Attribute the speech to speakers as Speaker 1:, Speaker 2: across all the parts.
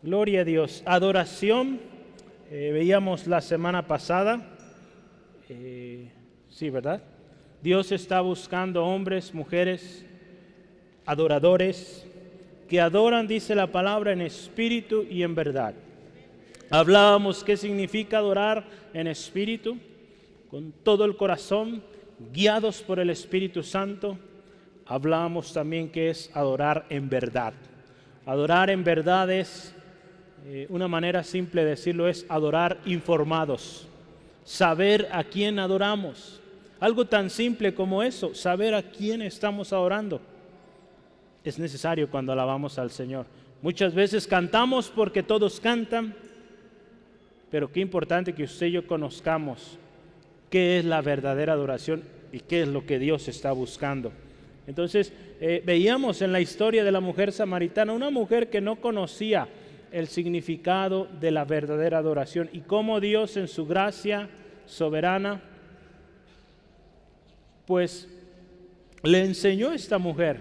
Speaker 1: Gloria a Dios. Adoración, veíamos la semana pasada, sí, ¿verdad? Dios está buscando hombres, mujeres, adoradores, que adoran, dice la palabra, en espíritu y en verdad. Hablábamos qué significa adorar en espíritu, con todo el corazón, guiados por el Espíritu Santo. Hablábamos también qué es adorar en verdad. Adorar en verdad es, una manera simple de decirlo, es adorar informados, saber a quién adoramos. Algo tan simple como eso, saber a quién estamos adorando, es necesario cuando alabamos al Señor. Muchas veces cantamos porque todos cantan, pero qué importante que usted y yo conozcamos qué es la verdadera adoración y qué es lo que Dios está buscando. Entonces, veíamos en la historia de la mujer samaritana, una mujer que no conocía el significado de la verdadera adoración y cómo Dios en su gracia soberana, pues le enseñó a esta mujer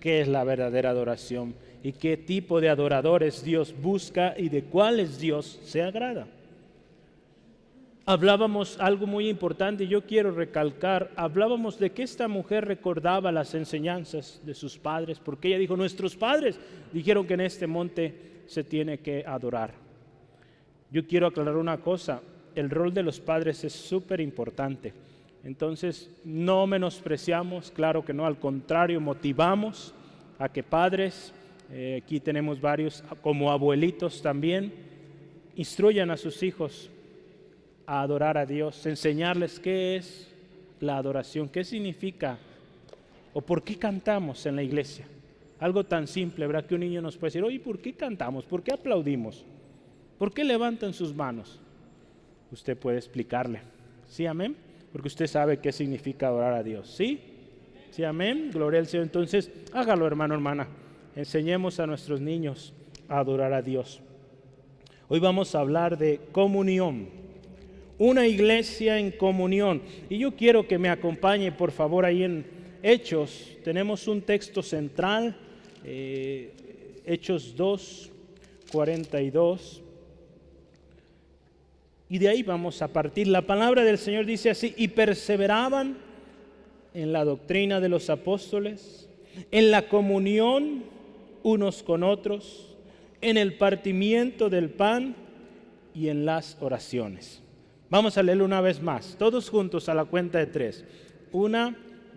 Speaker 1: qué es la verdadera adoración y qué tipo de adoradores Dios busca y de cuáles Dios se agrada. Hablábamos algo muy importante y yo quiero recalcar, hablábamos de que esta mujer recordaba las enseñanzas de sus padres, porque ella dijo, nuestros padres dijeron que en este monte se tiene que adorar. Yo quiero aclarar una cosa, el rol de los padres es súper importante. Entonces, no menospreciamos, claro que no, al contrario, motivamos a que padres, aquí tenemos varios, como abuelitos también, instruyan a sus hijos a adorar a Dios, enseñarles qué es la adoración, qué significa o por qué cantamos en la iglesia. Algo tan simple, ¿verdad? Que un niño nos puede decir, oye, ¿por qué cantamos? ¿Por qué aplaudimos? ¿Por qué levantan sus manos? Usted puede explicarle. ¿Sí, amén? Porque usted sabe qué significa adorar a Dios. ¿Sí? ¿Sí, amén? Gloria al Señor. Entonces, hágalo, hermano, hermana. Enseñemos a nuestros niños a adorar a Dios. Hoy vamos a hablar de comunión. Una iglesia en comunión. Y yo quiero que me acompañe, por favor, ahí en Hechos. Tenemos un texto central, Hechos 2, 42. Y de ahí vamos a partir. La palabra del Señor dice así, y perseveraban en la doctrina de los apóstoles, en la comunión unos con otros, en el partimiento del pan y en las oraciones. Vamos a leerlo una vez más, todos juntos a la cuenta de 3. 1,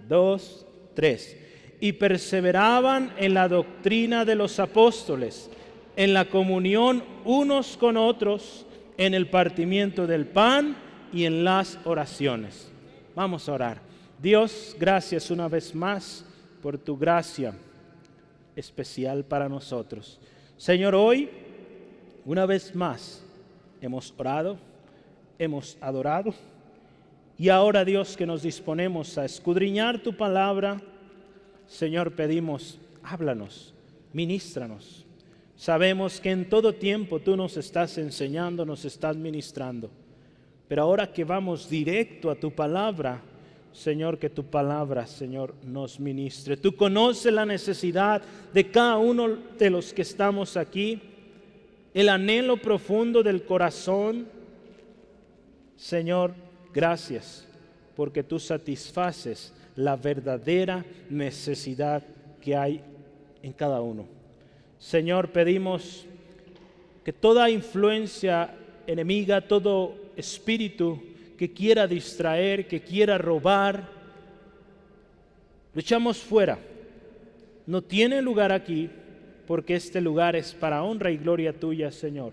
Speaker 1: 2, 3. Y perseveraban en la doctrina de los apóstoles, en la comunión unos con otros, en el partimiento del pan y en las oraciones. Vamos a orar. Dios, gracias una vez más por tu gracia especial para nosotros. Señor, hoy, una vez más, hemos orado, hemos adorado y ahora, Dios, que nos disponemos a escudriñar tu palabra, Señor, pedimos, háblanos, ministranos. Sabemos que en todo tiempo tú nos estás enseñando, nos estás ministrando, pero ahora que vamos directo a tu palabra, Señor, que tu palabra, Señor, nos ministre. Tú conoces la necesidad de cada uno de los que estamos aquí, el anhelo profundo del corazón. Señor, gracias porque tú satisfaces la verdadera necesidad que hay en cada uno. Señor, pedimos que toda influencia enemiga, todo espíritu que quiera distraer, que quiera robar, lo echamos fuera. No tiene lugar aquí porque este lugar es para honra y gloria tuya, Señor.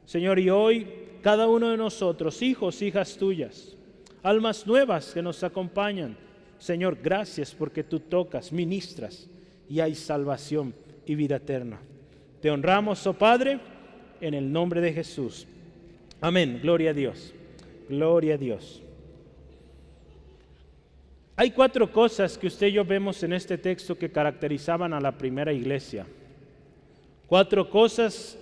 Speaker 1: Señor, y hoy cada uno de nosotros, hijos, hijas tuyas, almas nuevas que nos acompañan, Señor, gracias porque tú tocas, ministras y hay salvación y vida eterna. Te honramos, oh Padre, en el nombre de Jesús. Amén. Gloria a Dios. Gloria a Dios. Hay 4 cosas que usted y yo vemos en este texto que caracterizaban a la primera iglesia. 4 cosas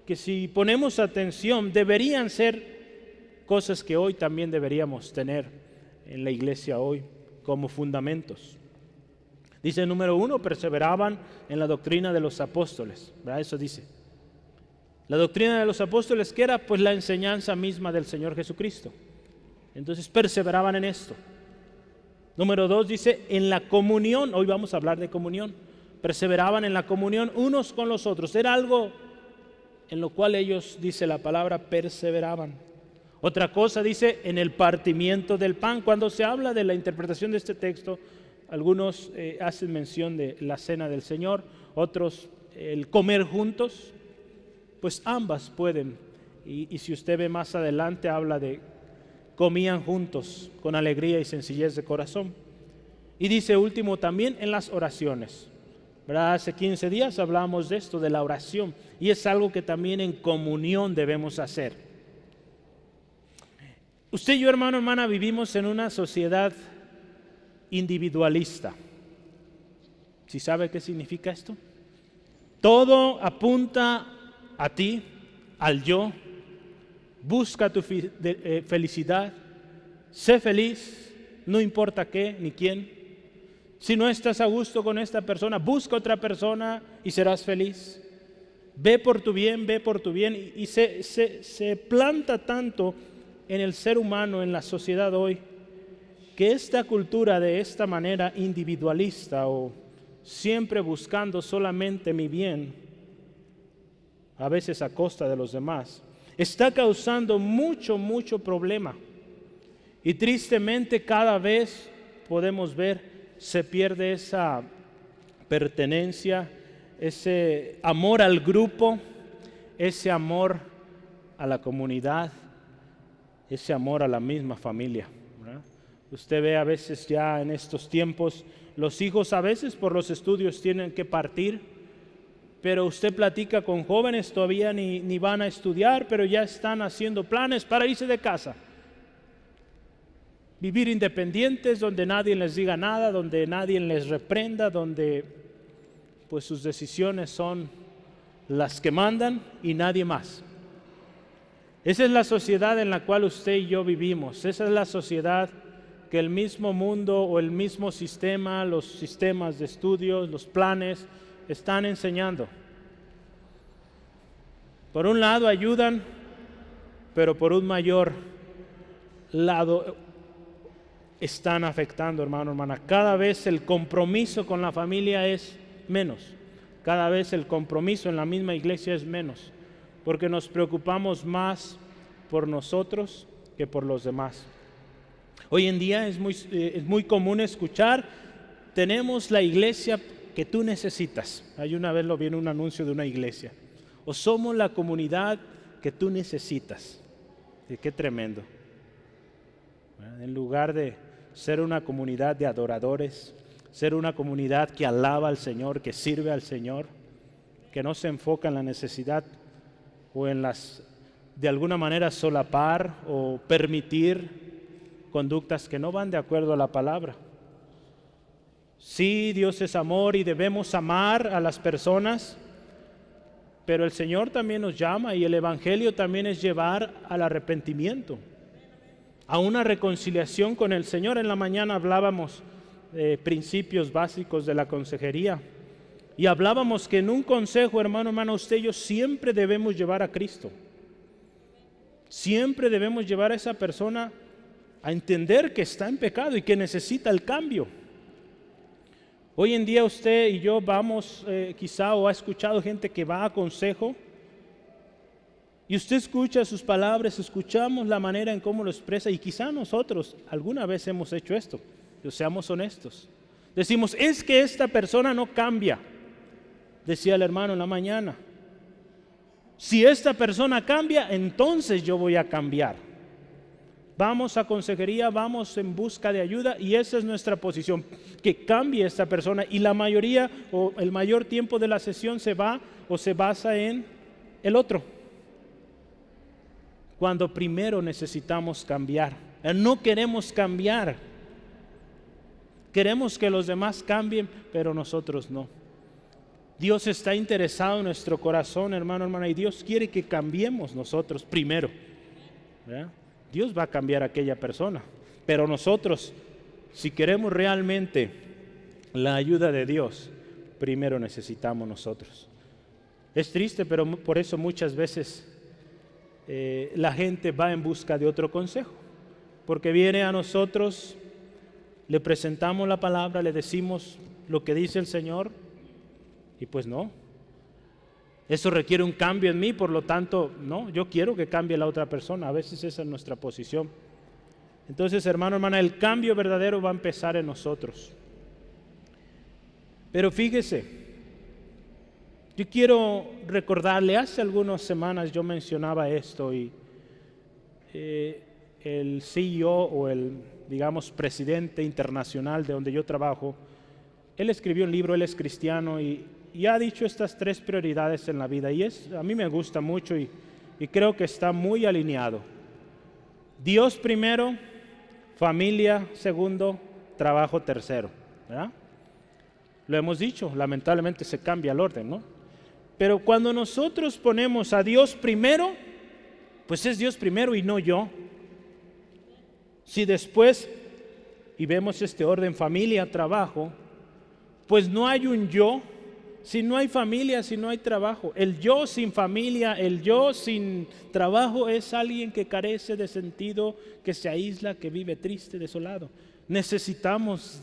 Speaker 1: que si ponemos atención deberían ser cosas que hoy también deberíamos tener en la iglesia hoy como fundamentos. Dice número 1, perseveraban en la doctrina de los apóstoles, ¿verdad? Eso dice. La doctrina de los apóstoles, que era pues la enseñanza misma del Señor Jesucristo. Entonces perseveraban en esto. Número 2 dice, en la comunión. Hoy vamos a hablar de comunión. Perseveraban en la comunión unos con los otros. Era algo en lo cual ellos, dice la palabra, perseveraban. Otra cosa dice, en el partimiento del pan. Cuando se habla de la interpretación de este texto, algunos hacen mención de la cena del Señor, otros el comer juntos. Pues ambas pueden. Y si usted ve más adelante, habla de comían juntos con alegría y sencillez de corazón. Y dice último también en las oraciones. ¿Verdad? Hace 15 días hablamos de esto, de la oración, y es algo que también en comunión debemos hacer. Usted y yo, hermano, hermana, vivimos en una sociedad individualista. ¿Sí sabe qué significa esto? Todo apunta a ti, al yo. Busca tu felicidad, sé feliz, no importa qué ni quién. Si no estás a gusto con esta persona, busca otra persona y serás feliz. Ve por tu bien, ve por tu bien. Y se planta tanto en el ser humano, en la sociedad hoy, que esta cultura de esta manera individualista o siempre buscando solamente mi bien, a veces a costa de los demás, está causando mucho problema. Y tristemente cada vez podemos ver se pierde esa pertenencia, ese amor al grupo, ese amor a la comunidad, ese amor a la misma familia, ¿verdad? Usted ve a veces ya en estos tiempos, los hijos a veces por los estudios tienen que partir, pero usted platica con jóvenes, todavía ni van a estudiar, pero ya están haciendo planes para irse de casa. Vivir independientes, donde nadie les diga nada, donde nadie les reprenda, donde pues sus decisiones son las que mandan y nadie más. Esa es la sociedad en la cual usted y yo vivimos. Esa es la sociedad que el mismo mundo o el mismo sistema, los sistemas de estudios, los planes, están enseñando. Por un lado ayudan, pero por un mayor lado están afectando, hermano, hermana. Cada vez el compromiso con la familia es menos. Cada vez el compromiso en la misma iglesia es menos, porque nos preocupamos más por nosotros que por los demás. Hoy en día es muy común escuchar, tenemos la iglesia que tú necesitas. Hay una vez lo vi en un anuncio de una iglesia. O somos la comunidad que tú necesitas. Y qué tremendo. En lugar de ser una comunidad de adoradores, ser una comunidad que alaba al Señor, que sirve al Señor, que no se enfoca en la necesidad o en de alguna manera solapar o permitir conductas que no van de acuerdo a la palabra. Sí, Dios es amor y debemos amar a las personas, pero el Señor también nos llama y el Evangelio también es llevar al arrepentimiento, a una reconciliación con el Señor. En la mañana hablábamos de principios básicos de la consejería y hablábamos que en un consejo, hermano, hermana, usted y yo siempre debemos llevar a Cristo. Siempre debemos llevar a esa persona a entender que está en pecado y que necesita el cambio. Hoy en día usted y yo vamos quizá o ha escuchado gente que va a consejo y usted escucha sus palabras, escuchamos la manera en cómo lo expresa y quizá nosotros alguna vez hemos hecho esto, seamos honestos. Decimos, es que esta persona no cambia, decía el hermano en la mañana. Si esta persona cambia, entonces yo voy a cambiar. Vamos a consejería, vamos en busca de ayuda y esa es nuestra posición, que cambie esta persona, y la mayoría o el mayor tiempo de la sesión se basa en el otro, cuando primero necesitamos cambiar. No queremos cambiar, queremos que los demás cambien, pero nosotros no. Dios está interesado en nuestro corazón, hermano, hermana, y Dios quiere que cambiemos nosotros primero, ¿verdad? Dios va a cambiar a aquella persona, pero nosotros, si queremos realmente la ayuda de Dios, primero necesitamos nosotros. Es triste, pero por eso muchas veces la gente va en busca de otro consejo, porque viene a nosotros, le presentamos la palabra, le decimos lo que dice el Señor, y pues no. Eso requiere un cambio en mí, por lo tanto, no, yo quiero que cambie la otra persona. A veces esa es nuestra posición. Entonces, hermano, hermana, el cambio verdadero va a empezar en nosotros. Pero fíjese, yo quiero recordarle, hace algunas semanas yo mencionaba esto y el CEO o el, digamos, presidente internacional de donde yo trabajo, él escribió un libro, él es cristiano y ha dicho estas 3 prioridades en la vida y a mí me gusta mucho y creo que está muy alineado. Dios primero, familia segundo, trabajo tercero, ¿verdad? Lo hemos dicho, lamentablemente se cambia el orden, ¿no? Pero cuando nosotros ponemos a Dios primero, pues es Dios primero y no yo. Si después, y vemos este orden familia, trabajo, pues no hay un yo. Si no hay familia, si no hay trabajo, el yo sin familia, el yo sin trabajo es alguien que carece de sentido, que se aísla, que vive triste, desolado. Necesitamos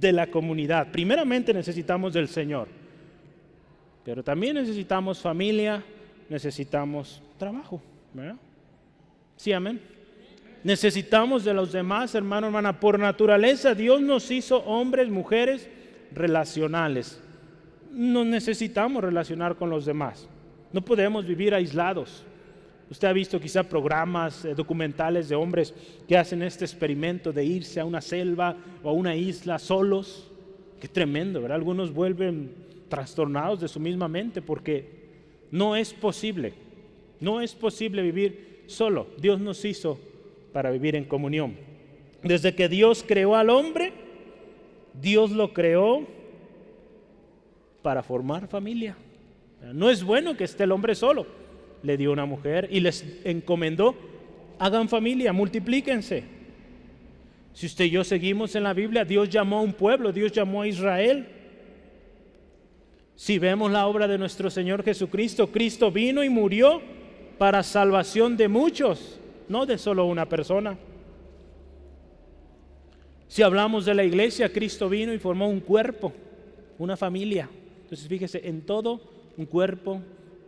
Speaker 1: de la comunidad. Primeramente necesitamos del Señor, pero también necesitamos familia, necesitamos trabajo, ¿verdad? Sí, amén. Necesitamos de los demás, hermano, hermana. Por naturaleza, Dios nos hizo hombres, mujeres relacionales. Nos necesitamos relacionar con los demás. No podemos vivir aislados. Usted ha visto quizá programas documentales de hombres que hacen este experimento de irse a una selva o a una isla solos. Qué tremendo, ¿verdad? Algunos vuelven trastornados de su misma mente porque no es posible vivir solo. Dios nos hizo para vivir en comunión. Desde que Dios creó al hombre, Dios lo creó para formar familia. No es bueno que esté el hombre solo. Le dio una mujer y les encomendó: hagan familia, multiplíquense. Si usted y yo seguimos en la Biblia, Dios llamó a un pueblo, Dios llamó a Israel. Si vemos la obra de nuestro Señor Jesucristo, Cristo vino y murió para salvación de muchos, no de solo una persona. Si hablamos de la iglesia, Cristo vino y formó un cuerpo, una familia. Entonces fíjese, en todo, un cuerpo,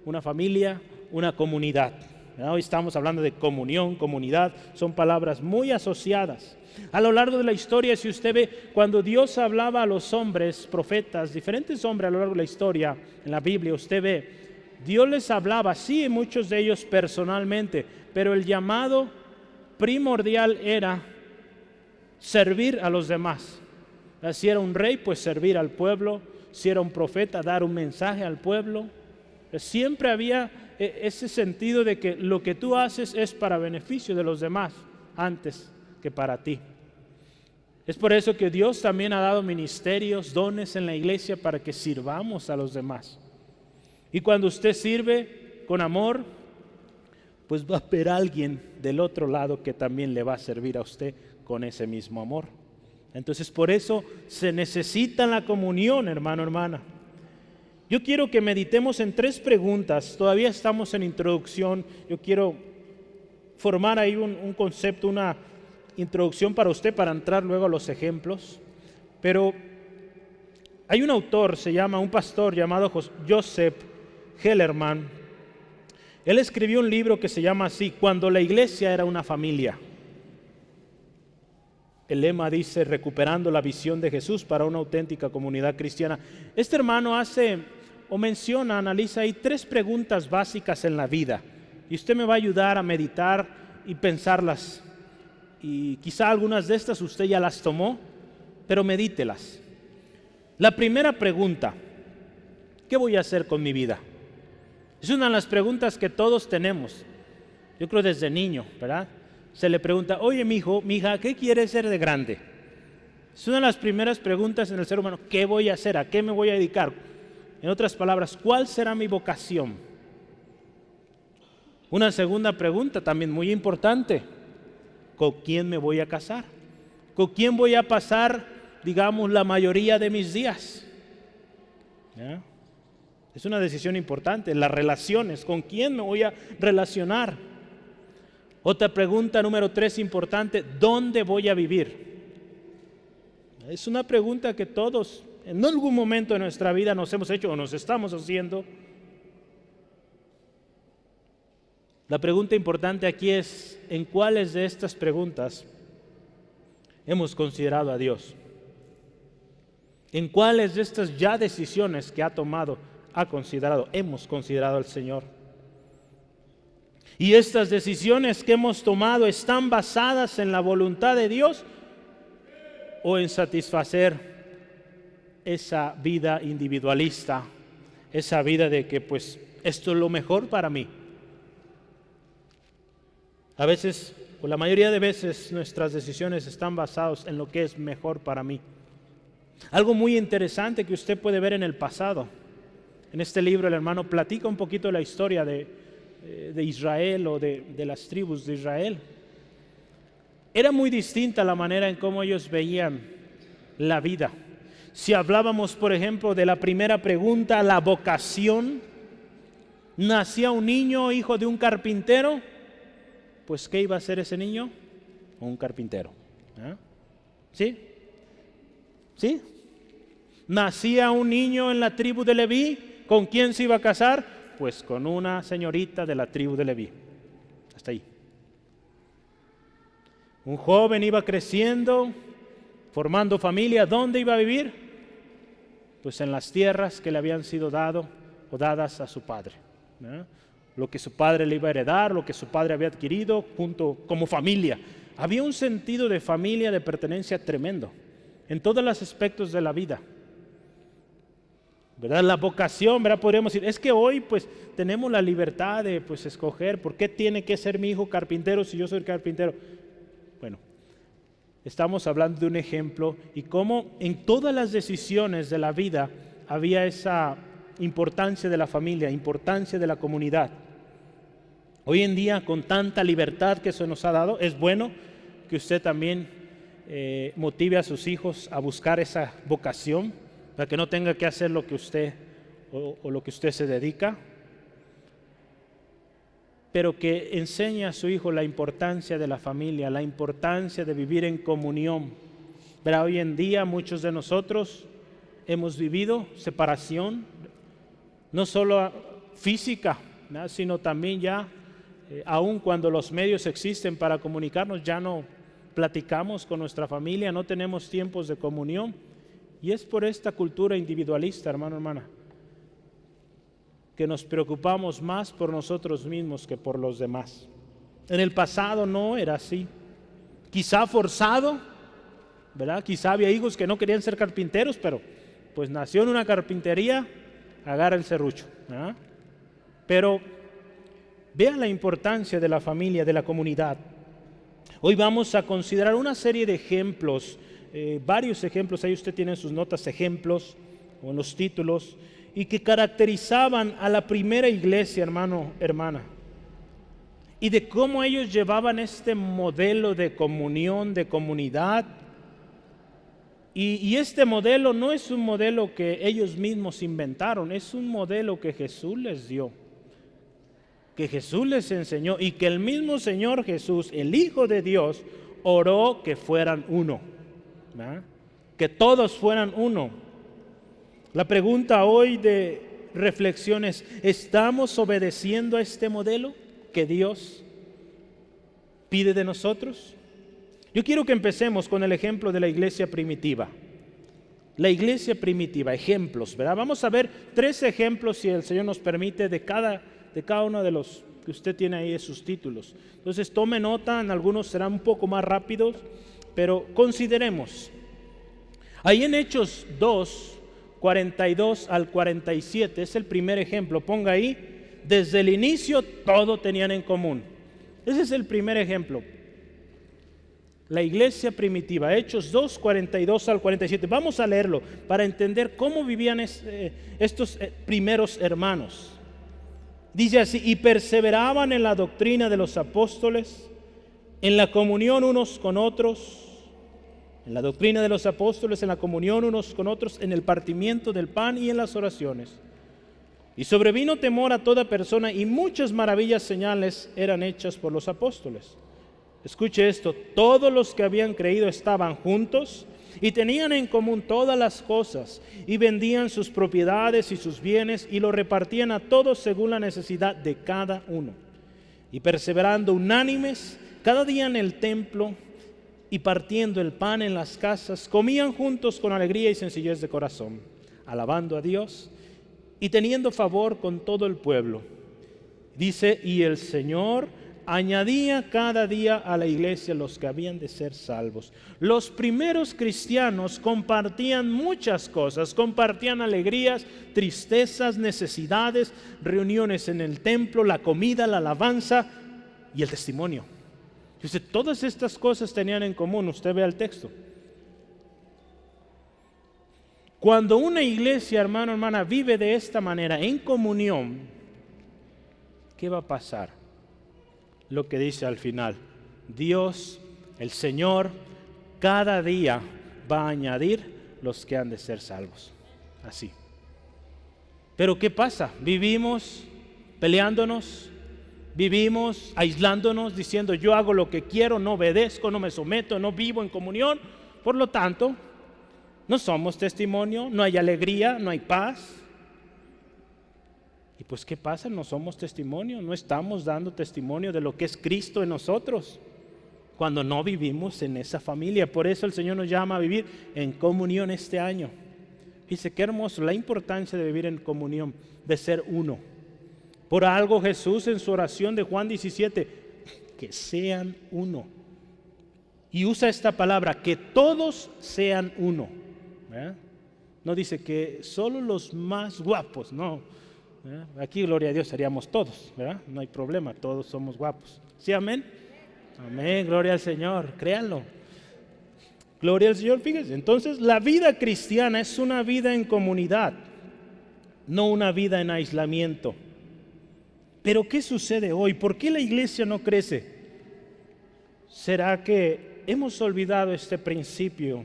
Speaker 1: una familia, una comunidad. Hoy estamos hablando de comunión, comunidad, son palabras muy asociadas. A lo largo de la historia, si usted ve, cuando Dios hablaba a los hombres, profetas, diferentes hombres a lo largo de la historia, en la Biblia, usted ve, Dios les hablaba, sí, muchos de ellos personalmente, pero el llamado primordial era servir a los demás. Si era un rey, pues servir al pueblo. Si era un profeta, dar un mensaje al pueblo. Siempre había ese sentido de que lo que tú haces es para beneficio de los demás antes que para ti. Es por eso que Dios también ha dado ministerios, dones en la iglesia para que sirvamos a los demás. Y cuando usted sirve con amor, pues va a haber alguien del otro lado que también le va a servir a usted con ese mismo amor. Entonces, por eso se necesita la comunión, hermano, hermana. Yo quiero que meditemos en 3 preguntas. Todavía estamos en introducción. Yo quiero formar ahí un concepto, una introducción para usted, para entrar luego a los ejemplos. Pero hay un autor, un pastor llamado Joseph Hellerman. Él escribió un libro que se llama así: Cuando la iglesia era una familia. El lema dice: recuperando la visión de Jesús para una auténtica comunidad cristiana. Este hermano analiza ahí 3 preguntas básicas en la vida. Y usted me va a ayudar a meditar y pensarlas. Y quizá algunas de estas usted ya las tomó, pero medítelas. La primera pregunta: ¿qué voy a hacer con mi vida? Es una de las preguntas que todos tenemos. Yo creo desde niño, ¿verdad? Se le pregunta: oye, mija, ¿qué quieres ser de grande? Es una de las primeras preguntas en el ser humano. ¿Qué voy a hacer? ¿A qué me voy a dedicar? En otras palabras, ¿cuál será mi vocación? Una segunda pregunta también muy importante: ¿con quién me voy a casar? ¿Con quién voy a pasar, digamos, la mayoría de mis días? ¿Ya? Es una decisión importante, las relaciones, ¿con quién me voy a relacionar? Otra pregunta número 3 importante, ¿dónde voy a vivir? Es una pregunta que todos en algún momento de nuestra vida nos hemos hecho o nos estamos haciendo. La pregunta importante aquí es, ¿en cuáles de estas preguntas hemos considerado a Dios? ¿En cuáles de estas ya decisiones que hemos considerado al Señor? ¿Y estas decisiones que hemos tomado están basadas en la voluntad de Dios o en satisfacer esa vida individualista, esa vida de que pues esto es lo mejor para mí? A veces, o la mayoría de veces, nuestras decisiones están basadas en lo que es mejor para mí. Algo muy interesante que usted puede ver en el pasado. En este libro el hermano platica un poquito de la historia de Israel o de las tribus de Israel. Era muy distinta la manera en cómo ellos veían la vida. Si hablábamos, por ejemplo, de la primera pregunta, la vocación, nacía un niño hijo de un carpintero, pues ¿qué iba a ser ese niño? Un carpintero. ¿Sí? ¿Sí? Nacía un niño en la tribu de Leví, ¿con quién se iba a casar? Pues con una señorita de la tribu de Leví. Hasta ahí. Un joven iba creciendo, formando familia. ¿Dónde iba a vivir? Pues en las tierras que le habían sido dadas a su padre. Lo que su padre le iba a heredar, lo que su padre había adquirido junto como familia. Había un sentido de familia, de pertenencia tremendo en todos los aspectos de la vida, ¿verdad? La vocación, ¿verdad? Podríamos decir, es que hoy pues tenemos la libertad de pues escoger, ¿por qué tiene que ser mi hijo carpintero si yo soy carpintero? Bueno, estamos hablando de un ejemplo y cómo en todas las decisiones de la vida había esa importancia de la familia, importancia de la comunidad. Hoy en día, con tanta libertad que se nos ha dado, es bueno que usted también motive a sus hijos a buscar esa vocación, para que no tenga que hacer lo que usted o lo que usted se dedica, pero que enseñe a su hijo la importancia de la familia, la importancia de vivir en comunión. Pero hoy en día muchos de nosotros hemos vivido separación, no solo física, ¿no? Sino también ya, aun cuando los medios existen para comunicarnos, ya no platicamos con nuestra familia, no tenemos tiempos de comunión. Y es por esta cultura individualista, hermano, hermana, que nos preocupamos más por nosotros mismos que por los demás. En el pasado no era así. Quizá forzado, ¿verdad? Quizá había hijos que no querían ser carpinteros, pero pues nació en una carpintería, agarra el serrucho, ¿verdad? Pero vean la importancia de la familia, de la comunidad. Hoy vamos a considerar una serie de ejemplos, varios ejemplos, ahí usted tiene en sus notas ejemplos o en los títulos, y que caracterizaban a la primera iglesia, hermano, hermana, y de cómo ellos llevaban este modelo de comunión, de comunidad. Y este modelo no es un modelo que ellos mismos inventaron, es un modelo que Jesús les dio, que Jesús les enseñó, y que el mismo Señor Jesús, el Hijo de Dios, oró que fueran uno, ¿verdad? Que todos fueran uno. La pregunta hoy de reflexión es, ¿estamos obedeciendo a este modelo que Dios pide de nosotros? Yo quiero que empecemos con el ejemplo de la iglesia primitiva. La iglesia primitiva, ejemplos, ¿verdad? Vamos a ver 3 ejemplos, si el Señor nos permite, de cada uno de los que usted tiene ahí de sus títulos. Entonces tome nota, en algunos serán un poco más rápidos, pero consideremos. Ahí en Hechos 2, 42 al 47, es el primer ejemplo. Ponga ahí, desde el inicio todo tenían en común. Ese es el primer ejemplo. La iglesia primitiva, Hechos 2, 42 al 47. Vamos a leerlo para entender cómo vivían estos primeros hermanos. Dice así, y perseveraban en la doctrina de los apóstoles, en la comunión unos con otros, en la doctrina de los apóstoles, en la comunión unos con otros, en el partimiento del pan y en las oraciones. Y sobrevino temor a toda persona y muchas maravillas señales eran hechas por los apóstoles. Escuche esto, todos los que habían creído estaban juntos y tenían en común todas las cosas y vendían sus propiedades y sus bienes y lo repartían a todos según la necesidad de cada uno. Y perseverando unánimes cada día en el templo y partiendo el pan en las casas, comían juntos con alegría y sencillez de corazón, alabando a Dios y teniendo favor con todo el pueblo. Dice, y el Señor añadía cada día a la iglesia los que habían de ser salvos. Los primeros cristianos compartían muchas cosas, compartían alegrías, tristezas, necesidades, reuniones en el templo, la comida, la alabanza y el testimonio. Dice, todas estas cosas tenían en común. Usted vea el texto. Cuando una iglesia, hermano, hermana, vive de esta manera, en comunión, ¿qué va a pasar? Lo que dice al final, Dios, el Señor, cada día va a añadir los que han de ser salvos. Así. Pero ¿qué pasa? Vivimos peleándonos, vivimos aislándonos, diciendo yo hago lo que quiero, no obedezco, no me someto, no vivo en comunión. Por lo tanto, no somos testimonio, no hay alegría, no hay paz. Y pues ¿qué pasa? No somos testimonio, no estamos dando testimonio de lo que es Cristo en nosotros cuando no vivimos en esa familia. Por eso el Señor nos llama a vivir en comunión este año. Dice, qué hermoso, la importancia de vivir en comunión, de ser uno. Por algo Jesús en su oración de Juan 17, que sean uno. Y usa esta palabra, que todos sean uno. ¿Verdad? No dice que solo los más guapos, no. ¿Verdad? Aquí, gloria a Dios, seríamos todos, ¿verdad? No hay problema, todos somos guapos. ¿Sí, amén? Amén, gloria al Señor, créanlo. Gloria al Señor, fíjense. Entonces, la vida cristiana es una vida en comunidad, no una vida en aislamiento. Pero, ¿qué sucede hoy? ¿Por qué la iglesia no crece? ¿Será que hemos olvidado este principio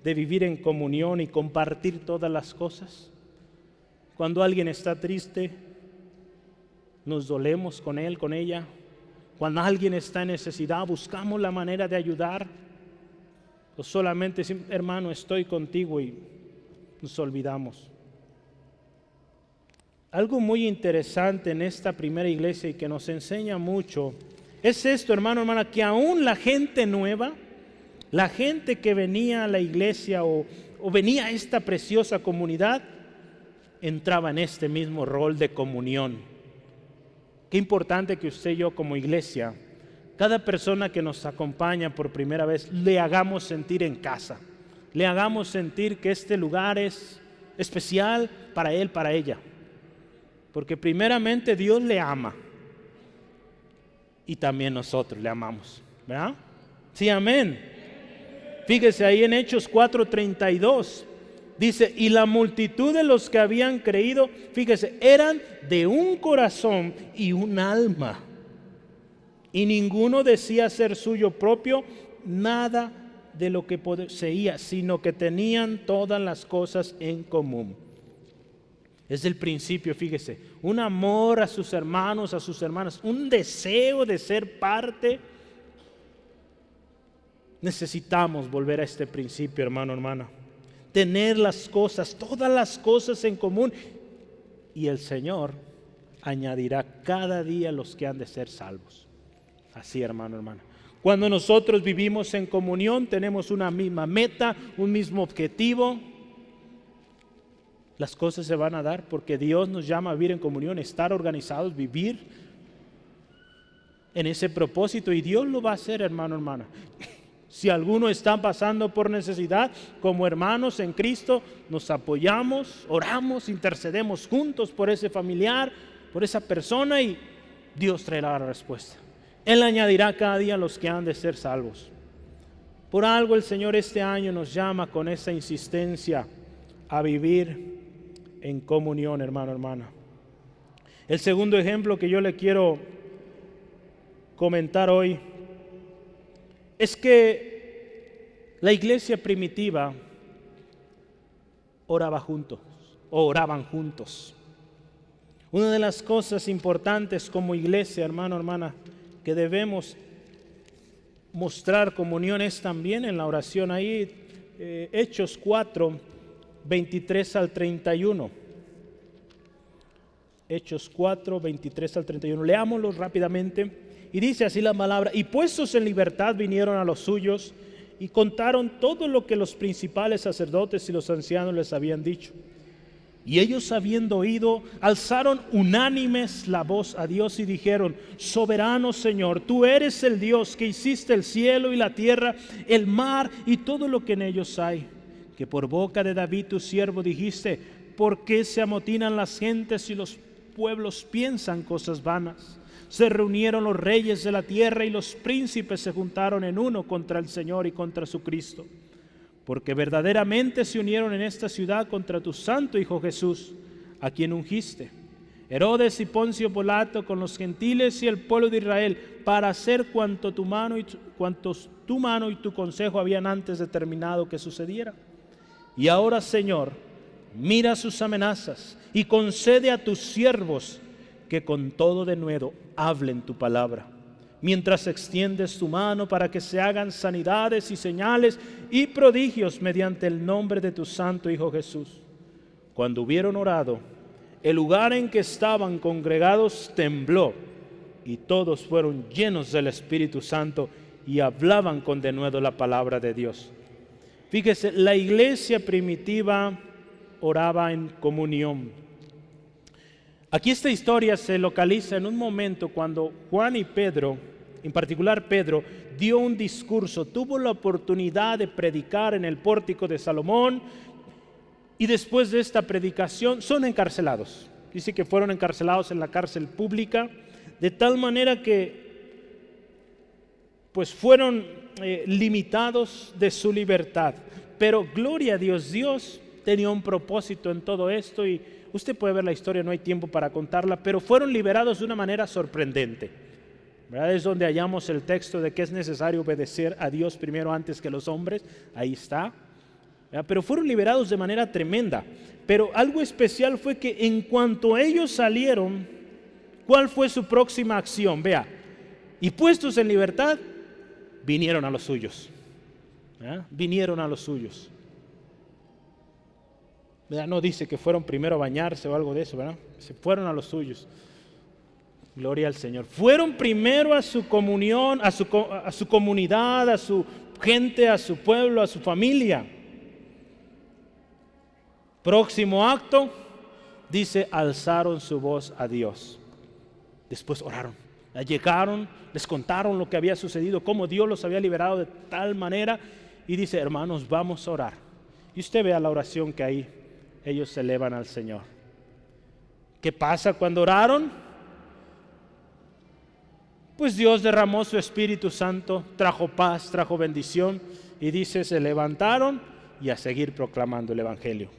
Speaker 1: de vivir en comunión y compartir todas las cosas? Cuando alguien está triste, nos dolemos con él, con ella. Cuando alguien está en necesidad, buscamos la manera de ayudar. O solamente decimos, hermano, estoy contigo, y nos olvidamos. Algo muy interesante en esta primera iglesia y que nos enseña mucho es esto, hermano, hermana, que aún la gente nueva, la gente que venía a la iglesia o venía a esta preciosa comunidad, entraba en este mismo rol de comunión. Qué importante que usted y yo como iglesia, cada persona que nos acompaña por primera vez, le hagamos sentir en casa, le hagamos sentir que este lugar es especial para él, para ella. Porque primeramente Dios le ama y también nosotros le amamos, ¿verdad? Sí, amén. Fíjese ahí en Hechos 4:32. Dice, y la multitud de los que habían creído, fíjese, eran de un corazón y un alma. Y ninguno decía ser suyo propio nada de lo que poseía, sino que tenían todas las cosas en común. Es el principio, fíjese, un amor a sus hermanos, a sus hermanas, un deseo de ser parte. Necesitamos volver a este principio, hermano, hermana. Tener las cosas, todas las cosas en común. Y el Señor añadirá cada día los que han de ser salvos. Así, hermano, hermana. Cuando nosotros vivimos en comunión, tenemos una misma meta, un mismo objetivo. Las cosas se van a dar porque Dios nos llama a vivir en comunión, estar organizados, vivir en ese propósito. Y Dios lo va a hacer, hermano, hermana. Si alguno está pasando por necesidad, como hermanos en Cristo, nos apoyamos, oramos, intercedemos juntos por ese familiar, por esa persona, y Dios traerá la respuesta. Él añadirá cada día los que han de ser salvos. Por algo el Señor este año nos llama con esa insistencia a vivir en comunión, hermano, hermana. El segundo ejemplo que yo le quiero comentar hoy es que la iglesia primitiva oraba juntos, o oraban juntos. Una de las cosas importantes como iglesia, hermano, hermana, que debemos mostrar comunión es también en la oración. Ahí, Hechos 4, 23 al 31. Hechos 4, 23 al 31. Leámoslo rápidamente. Y dice así la palabra: y puestos en libertad vinieron a los suyos y contaron todo lo que los principales sacerdotes y los ancianos les habían dicho. Y ellos, habiendo oído, alzaron unánimes la voz a Dios y dijeron: soberano Señor, tú eres el Dios que hiciste el cielo y la tierra, el mar y todo lo que en ellos hay, que por boca de David tu siervo dijiste: ¿por qué se amotinan las gentes y los pueblos piensan cosas vanas? Se reunieron los reyes de la tierra y los príncipes se juntaron en uno contra el Señor y contra su Cristo. Porque verdaderamente se unieron en esta ciudad contra tu santo Hijo Jesús, a quien ungiste, Herodes y Poncio Pilato, con los gentiles y el pueblo de Israel, para hacer cuantos tu mano y tu consejo habían antes determinado que sucediera. Y ahora, Señor, mira sus amenazas y concede a tus siervos que con todo denuedo hablen tu palabra, mientras extiendes tu mano para que se hagan sanidades y señales y prodigios mediante el nombre de tu santo Hijo Jesús. Cuando hubieron orado, el lugar en que estaban congregados tembló, y todos fueron llenos del Espíritu Santo y hablaban con denuedo la palabra de Dios. Fíjese, la iglesia primitiva oraba en comunión. Aquí esta historia se localiza en un momento cuando Juan y Pedro, en particular Pedro, dio un discurso, tuvo la oportunidad de predicar en el pórtico de Salomón, y después de esta predicación son encarcelados. Dice que fueron encarcelados en la cárcel pública, de tal manera que pues fueron limitados de su libertad. Pero gloria a Dios, Dios tenía un propósito en todo esto, y usted puede ver la historia, no hay tiempo para contarla, pero fueron liberados de una manera sorprendente, ¿verdad? Es donde hallamos el texto de que es necesario obedecer a Dios primero antes que los hombres. Ahí está, ¿verdad? Pero fueron liberados de manera tremenda. Pero algo especial fue que en cuanto ellos salieron, ¿cuál fue su próxima acción? Vea, y puestos en libertad, vinieron a los suyos, ¿verdad? Vinieron a los suyos. No dice que fueron primero a bañarse o algo de eso, ¿verdad? Se fueron a los suyos. Gloria al Señor. Fueron primero a su comunión, a su comunidad, a su gente, a su pueblo, a su familia. Próximo acto, dice, alzaron su voz a Dios. Después oraron. Llegaron, les contaron lo que había sucedido, cómo Dios los había liberado de tal manera. Y dice: hermanos, vamos a orar. Y usted vea la oración que ahí ellos se elevan al Señor. ¿Qué pasa cuando oraron? Pues Dios derramó su Espíritu Santo, trajo paz, trajo bendición, y dice, se levantaron y a seguir proclamando el Evangelio.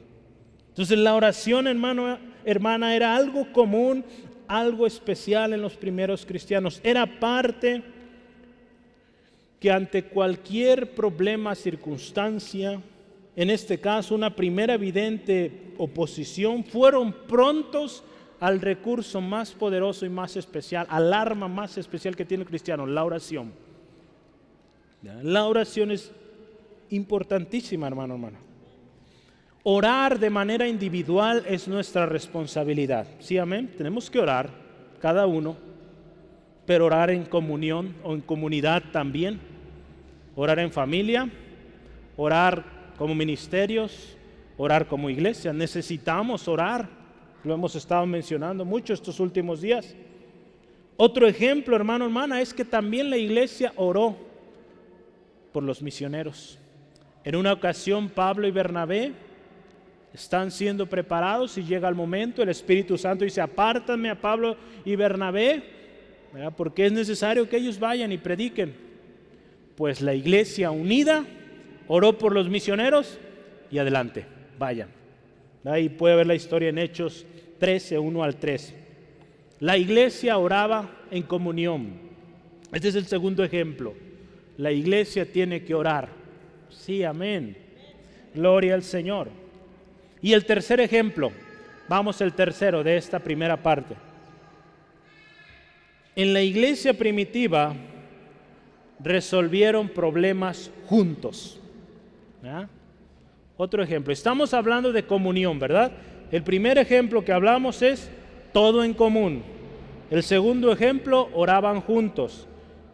Speaker 1: Entonces la oración, hermana, era algo común, algo especial en los primeros cristianos. Era parte que ante cualquier problema, circunstancia, en este caso una primera evidente oposición, fueron prontos al recurso más poderoso y más especial, al arma más especial que tiene el cristiano, la oración. La oración es importantísima, hermano. Orar de manera individual es nuestra responsabilidad. Sí, amén. Tenemos que orar, cada uno, pero orar en comunión o en comunidad también. Orar en familia, orar como ministerios, orar como iglesia. Necesitamos orar, lo hemos estado mencionando mucho estos últimos días. Otro ejemplo, hermana, es que también la iglesia oró por los misioneros. En una ocasión, Pablo y Bernabé están siendo preparados y llega el momento, el Espíritu Santo dice: apártame a Pablo y Bernabé, ¿verdad? Porque es necesario que ellos vayan y prediquen. Pues la iglesia unida oró por los misioneros y adelante, vayan. Ahí puede ver la historia en Hechos 13, 1 al 3. La iglesia oraba en comunión. Este es el segundo ejemplo. La iglesia tiene que orar. Sí, amén. Gloria al Señor. Y el tercer ejemplo, Vamos al tercero de esta primera parte. En la iglesia primitiva resolvieron problemas juntos. ¿Ya? Otro ejemplo, estamos hablando de comunión, ¿verdad? El primer ejemplo que hablamos es todo en común. El segundo ejemplo, oraban juntos.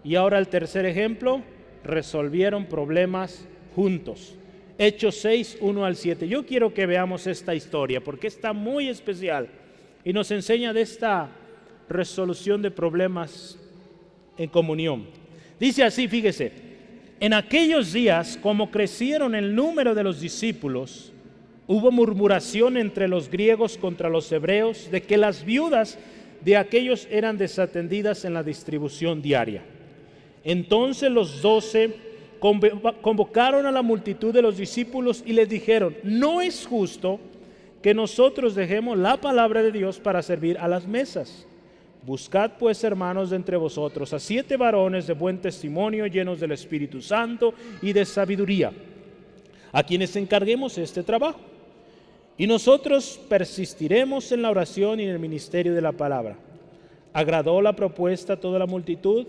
Speaker 1: Y ahora el tercer ejemplo, resolvieron problemas juntos. Hechos 6, 1 al 7. Yo quiero que veamos esta historia porque está muy especial y nos enseña de esta resolución de problemas en comunión. Dice así, fíjese, en aquellos días, como crecieron el número de los discípulos, hubo murmuración entre los griegos contra los hebreos de que las viudas de aquellos eran desatendidas en la distribución diaria. Entonces los 12 convocaron a la multitud de los discípulos y les dijeron: no es justo que nosotros dejemos la palabra de Dios para servir a las mesas. Buscad pues, hermanos, de entre vosotros a 7 varones de buen testimonio, llenos del Espíritu Santo y de sabiduría, a quienes encarguemos este trabajo. Y nosotros persistiremos en la oración y en el ministerio de la palabra. Agradó la propuesta a toda la multitud,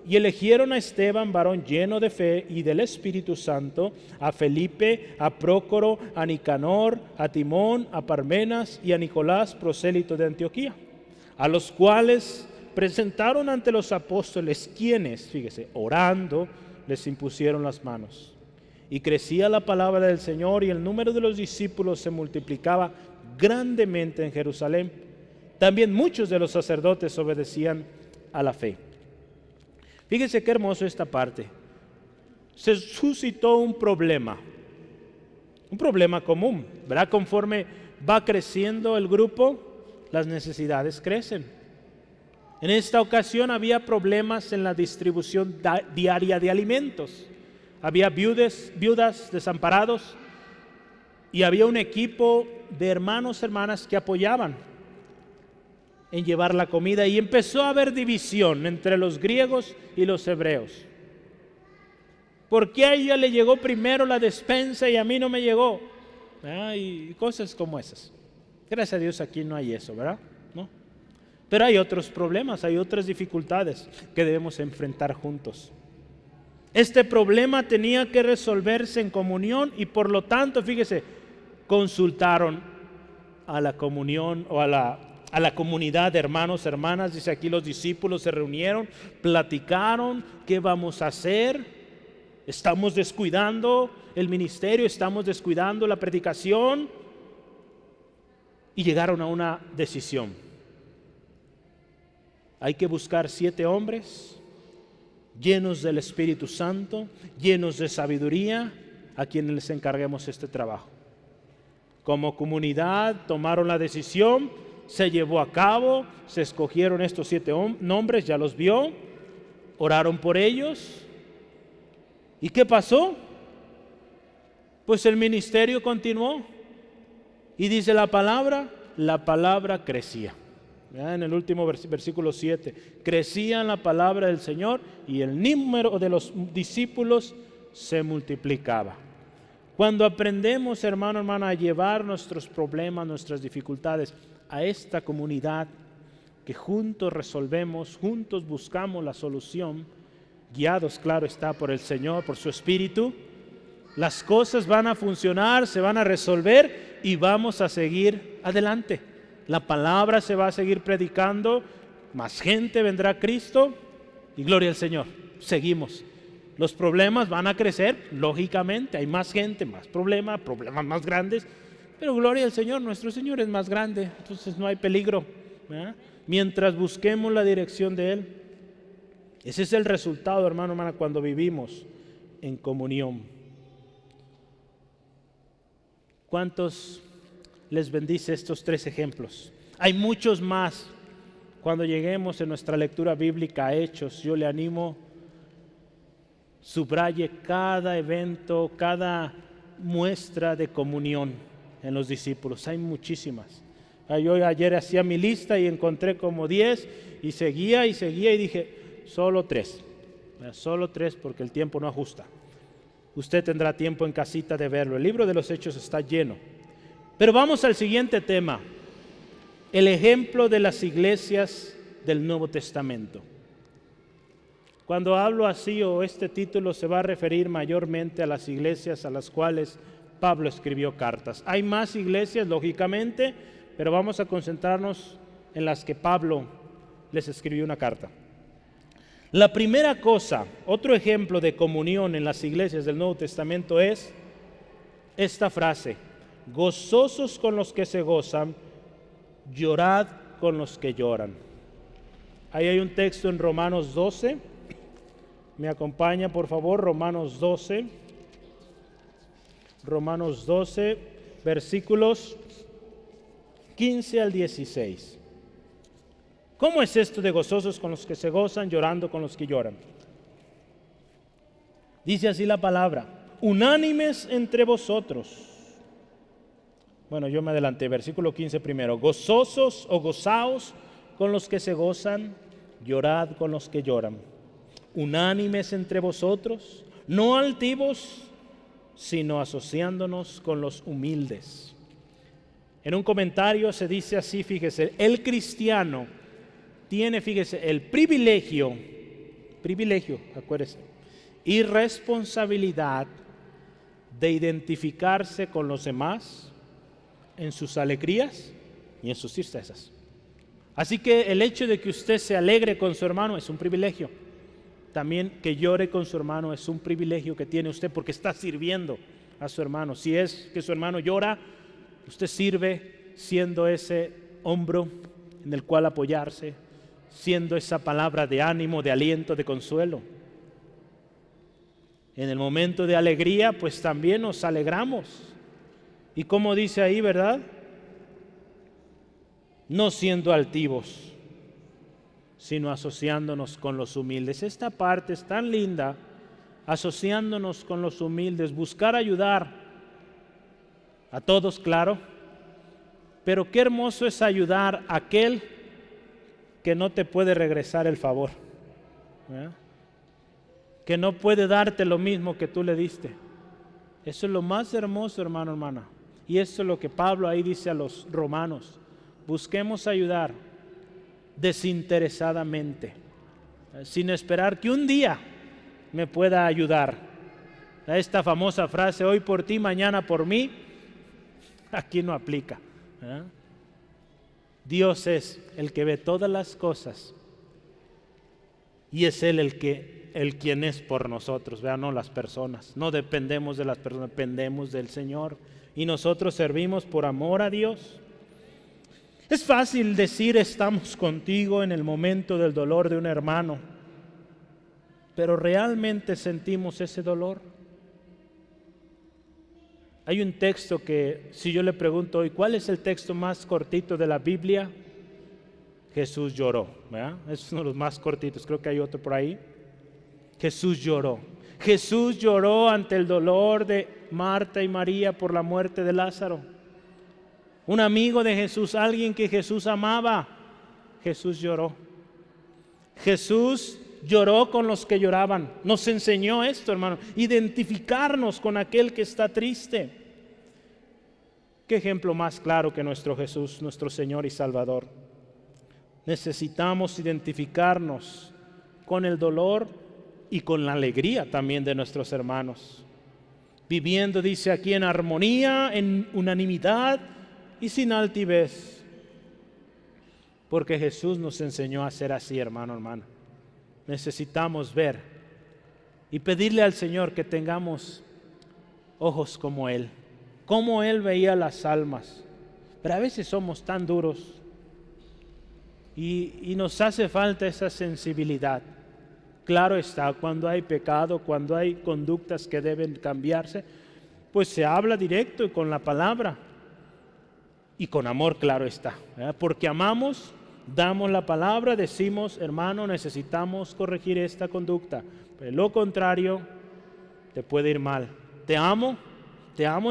Speaker 1: y eligieron a Esteban, varón lleno de fe y del Espíritu Santo, a Felipe, a Prócoro, a Nicanor, a Timón, a Parmenas y a Nicolás, prosélito de Antioquía, a los cuales presentaron ante los apóstoles, quienes, fíjese, orando, les impusieron las manos. Y crecía la palabra del Señor, y el número de los discípulos se multiplicaba grandemente en Jerusalén. También muchos de los sacerdotes obedecían a la fe. Fíjese qué hermoso esta parte. Se suscitó un problema común, ¿verdad? Conforme va creciendo el grupo, las necesidades crecen. En esta ocasión había problemas en la distribución diaria de alimentos. Había viudas desamparados, y había un equipo de hermanas que apoyaban en llevar la comida, y empezó a haber división entre los griegos y los hebreos. ¿Por qué a ella le llegó primero la despensa y a mí no me llegó? Y cosas como esas. Gracias a Dios aquí no hay eso, ¿verdad? ¿No? Pero hay otros problemas, hay otras dificultades que debemos enfrentar juntos. Este problema tenía que resolverse en comunión, y por lo tanto, fíjese, consultaron a la comunión o a la comunidad de hermanos, hermanas. Dice aquí, los discípulos se reunieron, platicaron, ¿qué vamos a hacer? ¿Estamos descuidando el ministerio? ¿Estamos descuidando la predicación? Y llegaron a una decisión. Hay que buscar 7 hombres llenos del Espíritu Santo, llenos de sabiduría, a quienes les encarguemos este trabajo. Como comunidad tomaron la decisión, se llevó a cabo, se escogieron estos 7 nombres, ya los vio, oraron por ellos. ¿Y qué pasó? Pues el ministerio continuó, y dice la palabra crecía. En el último versículo 7, crecía en la palabra del Señor, y el número de los discípulos se multiplicaba. Cuando aprendemos, hermano, hermana, a llevar nuestros problemas, nuestras dificultades a esta comunidad, que juntos resolvemos, juntos buscamos la solución, guiados, claro está, por el Señor, por su Espíritu, las cosas van a funcionar, se van a resolver y vamos a seguir adelante. La palabra se va a seguir predicando, más gente vendrá a Cristo y gloria al Señor. Seguimos. Los problemas van a crecer, lógicamente, hay más gente, más problemas más grandes, pero gloria al Señor, nuestro Señor es más grande, entonces no hay peligro, ¿verdad? Mientras busquemos la dirección de Él. Ese es el resultado, hermano, hermana, cuando vivimos en comunión. ¿Cuántos les bendice estos 3 ejemplos? Hay muchos más. Cuando lleguemos en nuestra lectura bíblica a Hechos, yo le animo, subraye cada evento, cada muestra de comunión en los discípulos. Hay muchísimas. Yo ayer hacía mi lista y encontré como 10, y seguía y dije, solo 3 porque el tiempo no ajusta. Usted tendrá tiempo en casita de verlo. El libro de los Hechos está lleno. Pero vamos al siguiente tema. el ejemplo de las iglesias del Nuevo Testamento. Cuando hablo así, o este título se va a referir mayormente a las iglesias a las cuales Pablo escribió cartas. Hay más iglesias, lógicamente, pero vamos a concentrarnos en las que Pablo les escribió una carta. La primera cosa, otro ejemplo de comunión en las iglesias del Nuevo Testamento es esta frase: gozosos con los que se gozan, llorad con los que lloran. Ahí hay un texto en Romanos 12. Me acompaña, por favor, Romanos 12. Romanos 12, versículos 15 al 16. ¿Cómo es esto de gozosos con los que se gozan, llorando con los que lloran? Dice así la palabra: unánimes entre vosotros. Bueno, yo me adelanté, versículo 15 primero. Gozosos o gozaos con los que se gozan, llorad con los que lloran. Unánimes entre vosotros, no altivos, sino asociándonos con los humildes. En un comentario se dice así, fíjese, el cristiano tiene, fíjese, el privilegio, acuérdese, y responsabilidad de identificarse con los demás en sus alegrías y en sus tristezas. Así que el hecho de que usted se alegre con su hermano es un privilegio. También que llore con su hermano es un privilegio que tiene usted, porque está sirviendo a su hermano. Si es que su hermano llora, usted sirve siendo ese hombro en el cual apoyarse, siendo esa palabra de ánimo, de aliento, de consuelo. En el momento de alegría, pues también nos alegramos. Y como dice ahí, ¿verdad? No siendo altivos, sino asociándonos con los humildes. Esta parte es tan linda, asociándonos con los humildes, buscar ayudar a todos, claro, pero qué hermoso es ayudar a aquel que no te puede regresar el favor, ¿verdad? Que no puede darte lo mismo que tú le diste. Eso es lo más hermoso, hermano, hermana. Y eso es lo que Pablo ahí dice a los romanos: busquemos ayudar desinteresadamente, sin esperar que un día me pueda ayudar. Esta famosa frase, hoy por ti, mañana por mí, aquí no aplica, ¿verdad? Dios es el que ve todas las cosas y es Él el quien es por nosotros, ¿verdad? No las personas. No dependemos de las personas, dependemos del Señor, y nosotros servimos por amor a Dios. Es fácil decir estamos contigo en el momento del dolor de un hermano, pero ¿realmente sentimos ese dolor? Hay un texto que, si yo le pregunto hoy, ¿cuál es el texto más cortito de la Biblia? Jesús lloró, ¿verdad? Es uno de los más cortitos, creo que hay otro por ahí. Jesús lloró. Jesús lloró ante el dolor de Marta y María por la muerte de Lázaro. Un amigo de Jesús, alguien que Jesús amaba, Jesús lloró. Jesús lloró con los que lloraban. Nos enseñó esto, hermano, identificarnos con aquel que está triste. Qué ejemplo más claro que nuestro Jesús, nuestro Señor y Salvador. Necesitamos identificarnos con el dolor y con la alegría también de nuestros hermanos, viviendo, dice aquí, en armonía, en unanimidad y sin altivez, porque Jesús nos enseñó a ser así, hermano, hermana. Necesitamos ver y pedirle al Señor que tengamos ojos como Él veía las almas. Pero a veces somos tan duros y nos hace falta esa sensibilidad. Claro está, cuando hay pecado, cuando hay conductas que deben cambiarse, pues se habla directo y con la palabra y con amor, claro está, ¿verdad? Porque amamos, damos la palabra, decimos, hermano, necesitamos corregir esta conducta, pero lo contrario te puede ir mal. Te amo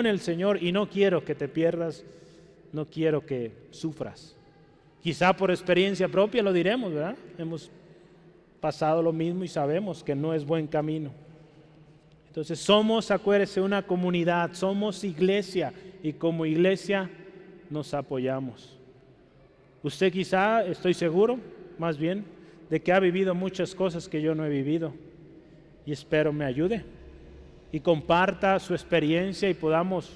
Speaker 1: en el Señor y no quiero que te pierdas, no quiero que sufras. Quizá por experiencia propia lo diremos, ¿verdad? Hemos pasado lo mismo y sabemos que no es buen camino. Entonces somos, acuérdese, una comunidad, somos iglesia, y como iglesia nos apoyamos. Usted quizá, estoy seguro, más bien, de que ha vivido muchas cosas que yo no he vivido, y espero me ayude y comparta su experiencia y podamos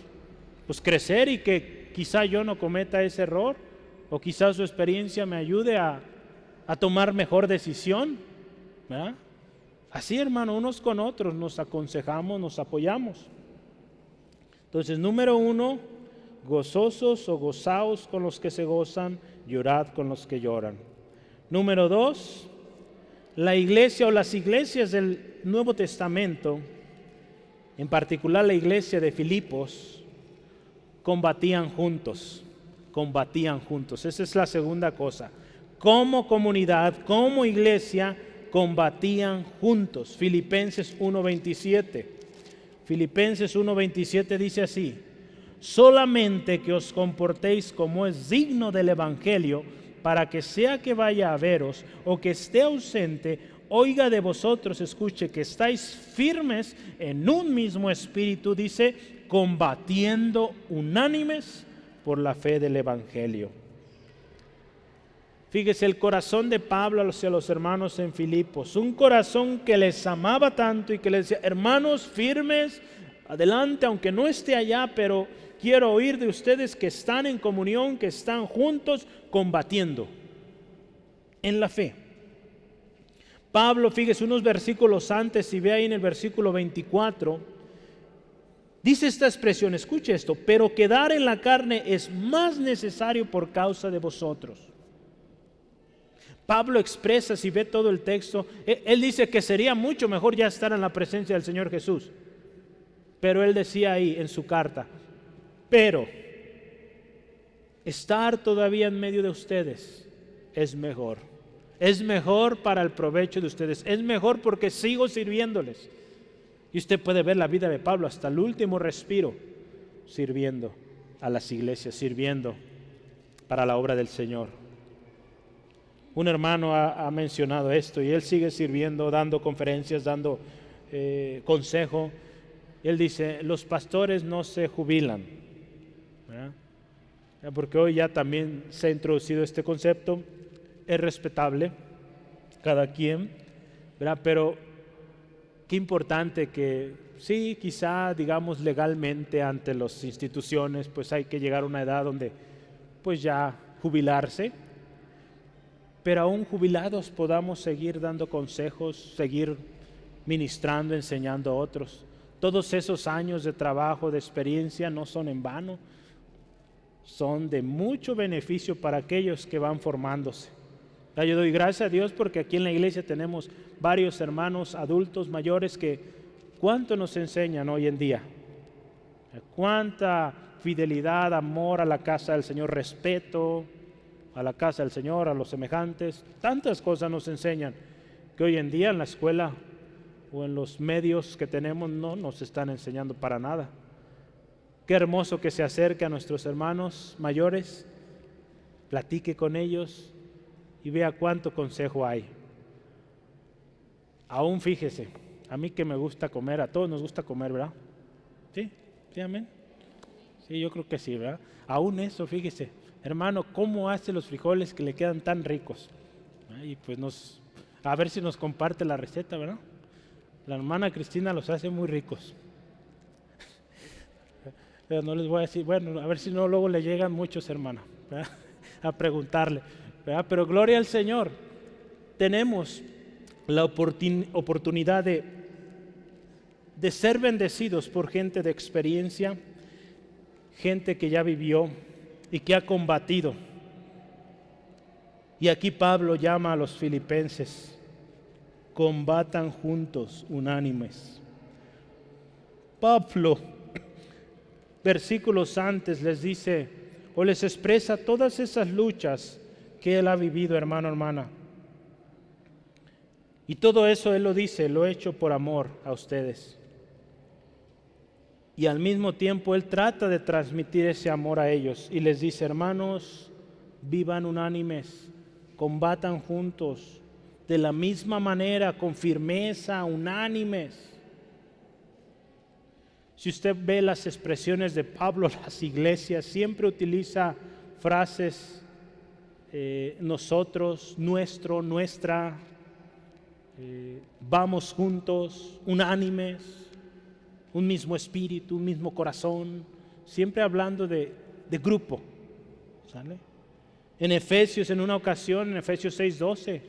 Speaker 1: pues crecer, y que quizá yo no cometa ese error, o quizá su experiencia me ayude a tomar mejor decisión, ¿verdad? Así, hermano, unos con otros nos aconsejamos, nos apoyamos. Entonces, número 1, gozosos o gozaos con los que se gozan, llorad con los que lloran. Número 2, la iglesia o las iglesias del Nuevo Testamento, en particular la iglesia de Filipos, combatían juntos. Esa es la segunda cosa. Como comunidad, como iglesia, combatían juntos. Filipenses 1:27. Filipenses 1:27 dice así: solamente que os comportéis como es digno del evangelio, para que sea que vaya a veros o que esté ausente, oiga de vosotros, escuche, que estáis firmes en un mismo espíritu, dice, combatiendo unánimes por la fe del evangelio. Fíjese el corazón de Pablo hacia los hermanos en Filipos, un corazón que les amaba tanto y que les decía: hermanos, firmes, adelante, aunque no esté allá, pero quiero oír de ustedes que están en comunión, que están juntos combatiendo en la fe. Pablo, fíjese unos versículos antes, si ve ahí en el versículo 24, dice esta expresión, escuche esto: pero quedar en la carne es más necesario por causa de vosotros. Pablo expresa, si ve todo el texto, él dice que sería mucho mejor ya estar en la presencia del Señor Jesús. Pero él decía ahí en su carta: pero estar todavía en medio de ustedes es mejor. Es mejor para el provecho de ustedes. Es mejor porque sigo sirviéndoles. Y usted puede ver la vida de Pablo hasta el último respiro, sirviendo a las iglesias, sirviendo para la obra del Señor. Un hermano ha mencionado esto y él sigue sirviendo, dando conferencias, dando consejo. Él dice: los pastores no se jubilan, ¿verdad? Porque hoy ya también se ha introducido este concepto. Es respetable cada quien, ¿verdad? Pero qué importante que sí, quizá digamos legalmente ante las instituciones pues hay que llegar a una edad donde pues ya jubilarse, pero aún jubilados podamos seguir dando consejos, seguir ministrando, enseñando a otros. Todos esos años de trabajo, de experiencia, no son en vano, son de mucho beneficio para aquellos que van formándose. Yo doy gracias a Dios porque aquí en la iglesia tenemos varios hermanos adultos mayores que cuánto nos enseñan hoy en día, cuánta fidelidad, amor a la casa del Señor, respeto a la casa del Señor, a los semejantes, tantas cosas nos enseñan que hoy en día en la escuela o en los medios que tenemos no nos están enseñando para nada. Qué hermoso que se acerque a nuestros hermanos mayores, platique con ellos y vea cuánto consejo hay. Aún fíjese, a mí que me gusta comer, a todos nos gusta comer, ¿verdad? ¿Sí? ¿Sí, amén? Sí, yo creo que sí, ¿verdad? Aún eso, fíjese, hermano, ¿cómo hace los frijoles que le quedan tan ricos? Y pues a ver si nos comparte la receta, ¿verdad? La hermana Cristina los hace muy ricos. Pero no les voy a decir, bueno, a ver si no luego le llegan muchos, hermana, ¿verdad? A preguntarle, ¿verdad? Pero gloria al Señor, tenemos la oportunidad de ser bendecidos por gente de experiencia, gente que ya vivió y que ha combatido. Y aquí Pablo llama a los filipenses: combatan juntos, unánimes. Pablo, versículos antes, les dice o les expresa todas esas luchas que él ha vivido, hermano, hermana. Y todo eso él lo dice: lo he hecho por amor a ustedes. Y al mismo tiempo él trata de transmitir ese amor a ellos y les dice: hermanos, vivan unánimes, combatan juntos, de la misma manera, con firmeza, unánimes. Si usted ve las expresiones de Pablo, las iglesias, siempre utiliza frases nosotros, nuestro, nuestra, vamos juntos, unánimes, un mismo espíritu, un mismo corazón, siempre hablando de grupo, ¿sale? En Efesios, en una ocasión, en Efesios 6:12,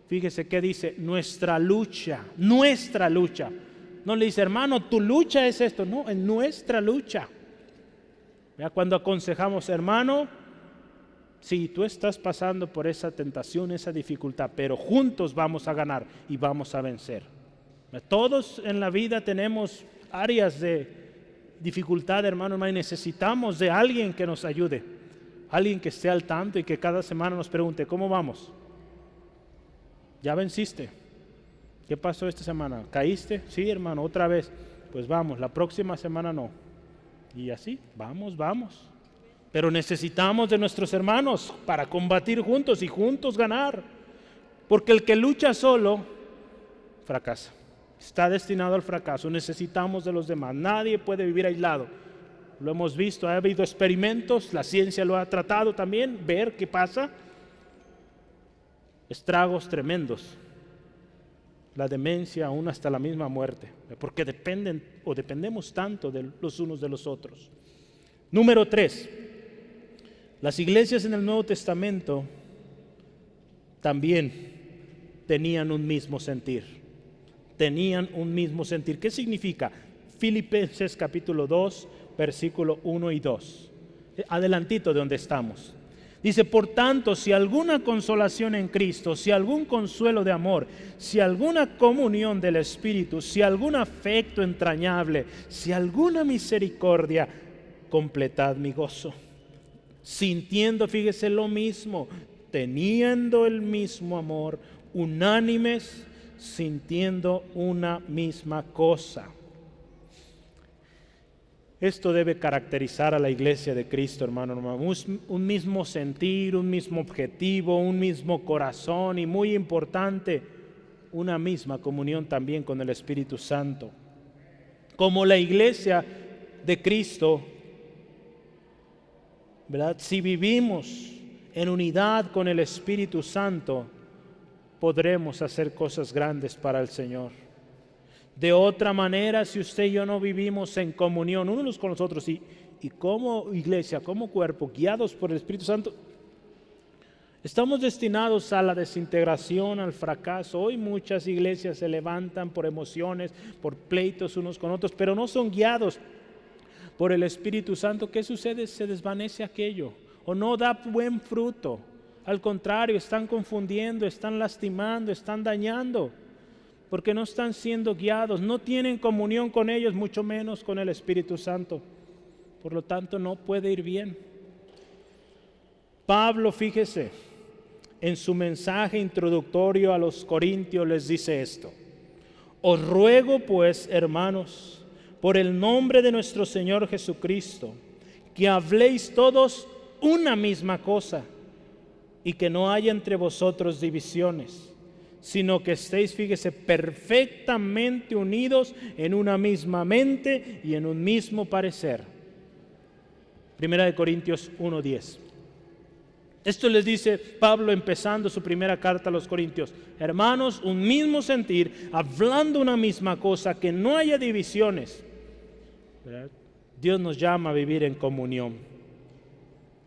Speaker 1: fíjese que dice, nuestra lucha. No le dice, hermano, tu lucha es esto, no, es nuestra lucha. ¿Vea? Cuando aconsejamos, hermano, sí, tú estás pasando por esa tentación, esa dificultad, pero juntos vamos a ganar y vamos a vencer. Todos en la vida tenemos áreas de dificultad, hermano, y necesitamos de alguien que nos ayude, alguien que esté al tanto y que cada semana nos pregunte, ¿cómo vamos? ¿Ya venciste? ¿Qué pasó esta semana? ¿Caíste? Sí, hermano, otra vez. Pues vamos, la próxima semana no. Y así, vamos. Pero necesitamos de nuestros hermanos para combatir juntos y juntos ganar. Porque el que lucha solo, fracasa. Está destinado al fracaso. Necesitamos de los demás. Nadie puede vivir aislado. Lo hemos visto, ha habido experimentos, la ciencia lo ha tratado también, ver qué pasa. Estragos tremendos. La demencia, aún hasta la misma muerte. Porque dependemos tanto de los unos de los otros. Número 3. Las iglesias en el Nuevo Testamento también tenían un mismo sentir. ¿Qué significa? Filipenses capítulo 2, versículo 1 y 2. Adelantito de donde estamos. Dice, por tanto, si alguna consolación en Cristo, si algún consuelo de amor, si alguna comunión del Espíritu, si algún afecto entrañable, si alguna misericordia, completad mi gozo. Sintiendo, fíjese, lo mismo, teniendo el mismo amor, unánimes, sintiendo una misma cosa. Esto debe caracterizar a la iglesia de Cristo, hermano. Un mismo sentir, un mismo objetivo, un mismo corazón y muy importante, una misma comunión también con el Espíritu Santo. Como la iglesia de Cristo, ¿verdad? Si vivimos en unidad con el Espíritu Santo, podremos hacer cosas grandes para el Señor. De otra manera, si usted y yo no vivimos en comunión unos con los otros y como iglesia, como cuerpo, guiados por el Espíritu Santo, estamos destinados a la desintegración, al fracaso. Hoy muchas iglesias se levantan por emociones, por pleitos unos con otros, pero no son guiados por el Espíritu Santo. ¿Qué sucede? Se desvanece aquello o no da buen fruto. Al contrario, están confundiendo, están lastimando, están dañando. Porque no están siendo guiados, no tienen comunión con ellos, mucho menos con el Espíritu Santo. Por lo tanto, no puede ir bien. Pablo, fíjese, en su mensaje introductorio a los Corintios les dice esto: os ruego pues, hermanos, por el nombre de nuestro Señor Jesucristo, que habléis todos una misma cosa y que no haya entre vosotros divisiones, sino que estéis, fíjese, perfectamente unidos en una misma mente y en un mismo parecer. Primera de Corintios 1:10. Esto les dice Pablo empezando su primera carta a los Corintios. Hermanos, un mismo sentir, hablando una misma cosa, que no haya divisiones. ¿Verdad? Dios nos llama a vivir en comunión.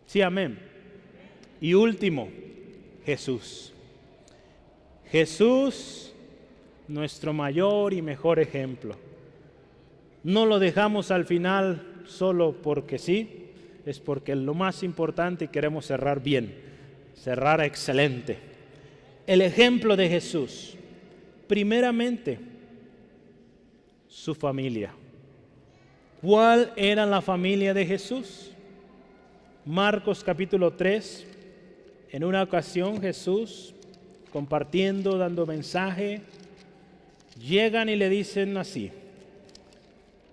Speaker 1: Sí, amén. Y último, Jesús. Jesús, nuestro mayor y mejor ejemplo. No lo dejamos al final solo porque sí, es porque lo más importante queremos cerrar bien, cerrar excelente. El ejemplo de Jesús, primeramente, su familia. ¿Cuál era la familia de Jesús? Marcos capítulo 3, en una ocasión Jesús, compartiendo, dando mensaje, llegan y le dicen así.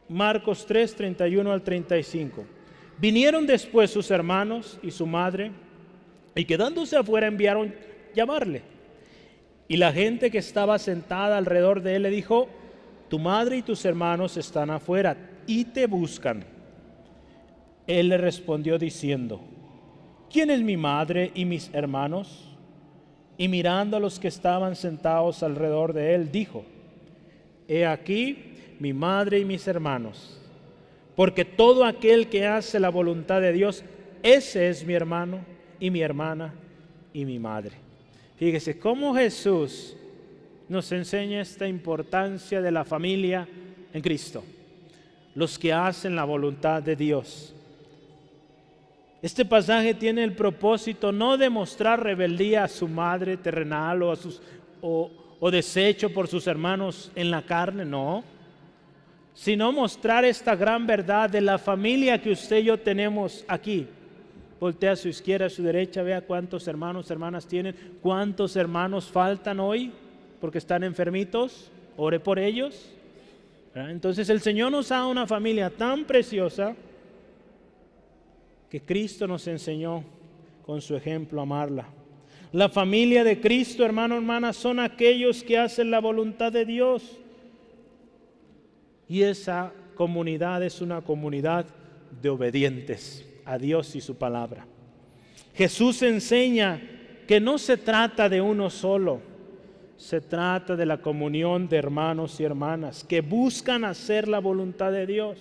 Speaker 1: Marcos 3, 31 al 35. Vinieron después sus hermanos y su madre, y quedándose afuera enviaron llamarle. Y la gente que estaba sentada alrededor de él le dijo: tu madre y tus hermanos están afuera y te buscan. Él le respondió diciendo: ¿quién es mi madre y mis hermanos? Y mirando a los que estaban sentados alrededor de él, dijo: He aquí mi madre y mis hermanos, porque todo aquel que hace la voluntad de Dios, ese es mi hermano y mi hermana y mi madre. Fíjese cómo Jesús nos enseña esta importancia de la familia en Cristo, los que hacen la voluntad de Dios. Este pasaje tiene el propósito no de mostrar rebeldía a su madre terrenal o desecho por sus hermanos en la carne, no, sino mostrar esta gran verdad de la familia que usted y yo tenemos aquí. Voltea a su izquierda, a su derecha, vea cuántos hermanos, hermanas tienen, cuántos hermanos faltan hoy porque están enfermitos, ore por ellos. Entonces el Señor nos da una familia tan preciosa que Cristo nos enseñó con su ejemplo a amarla. La familia de Cristo, hermano, hermana, son aquellos que hacen la voluntad de Dios. Y esa comunidad es una comunidad de obedientes a Dios y su palabra. Jesús enseña que no se trata de uno solo, se trata de la comunión de hermanos y hermanas que buscan hacer la voluntad de Dios.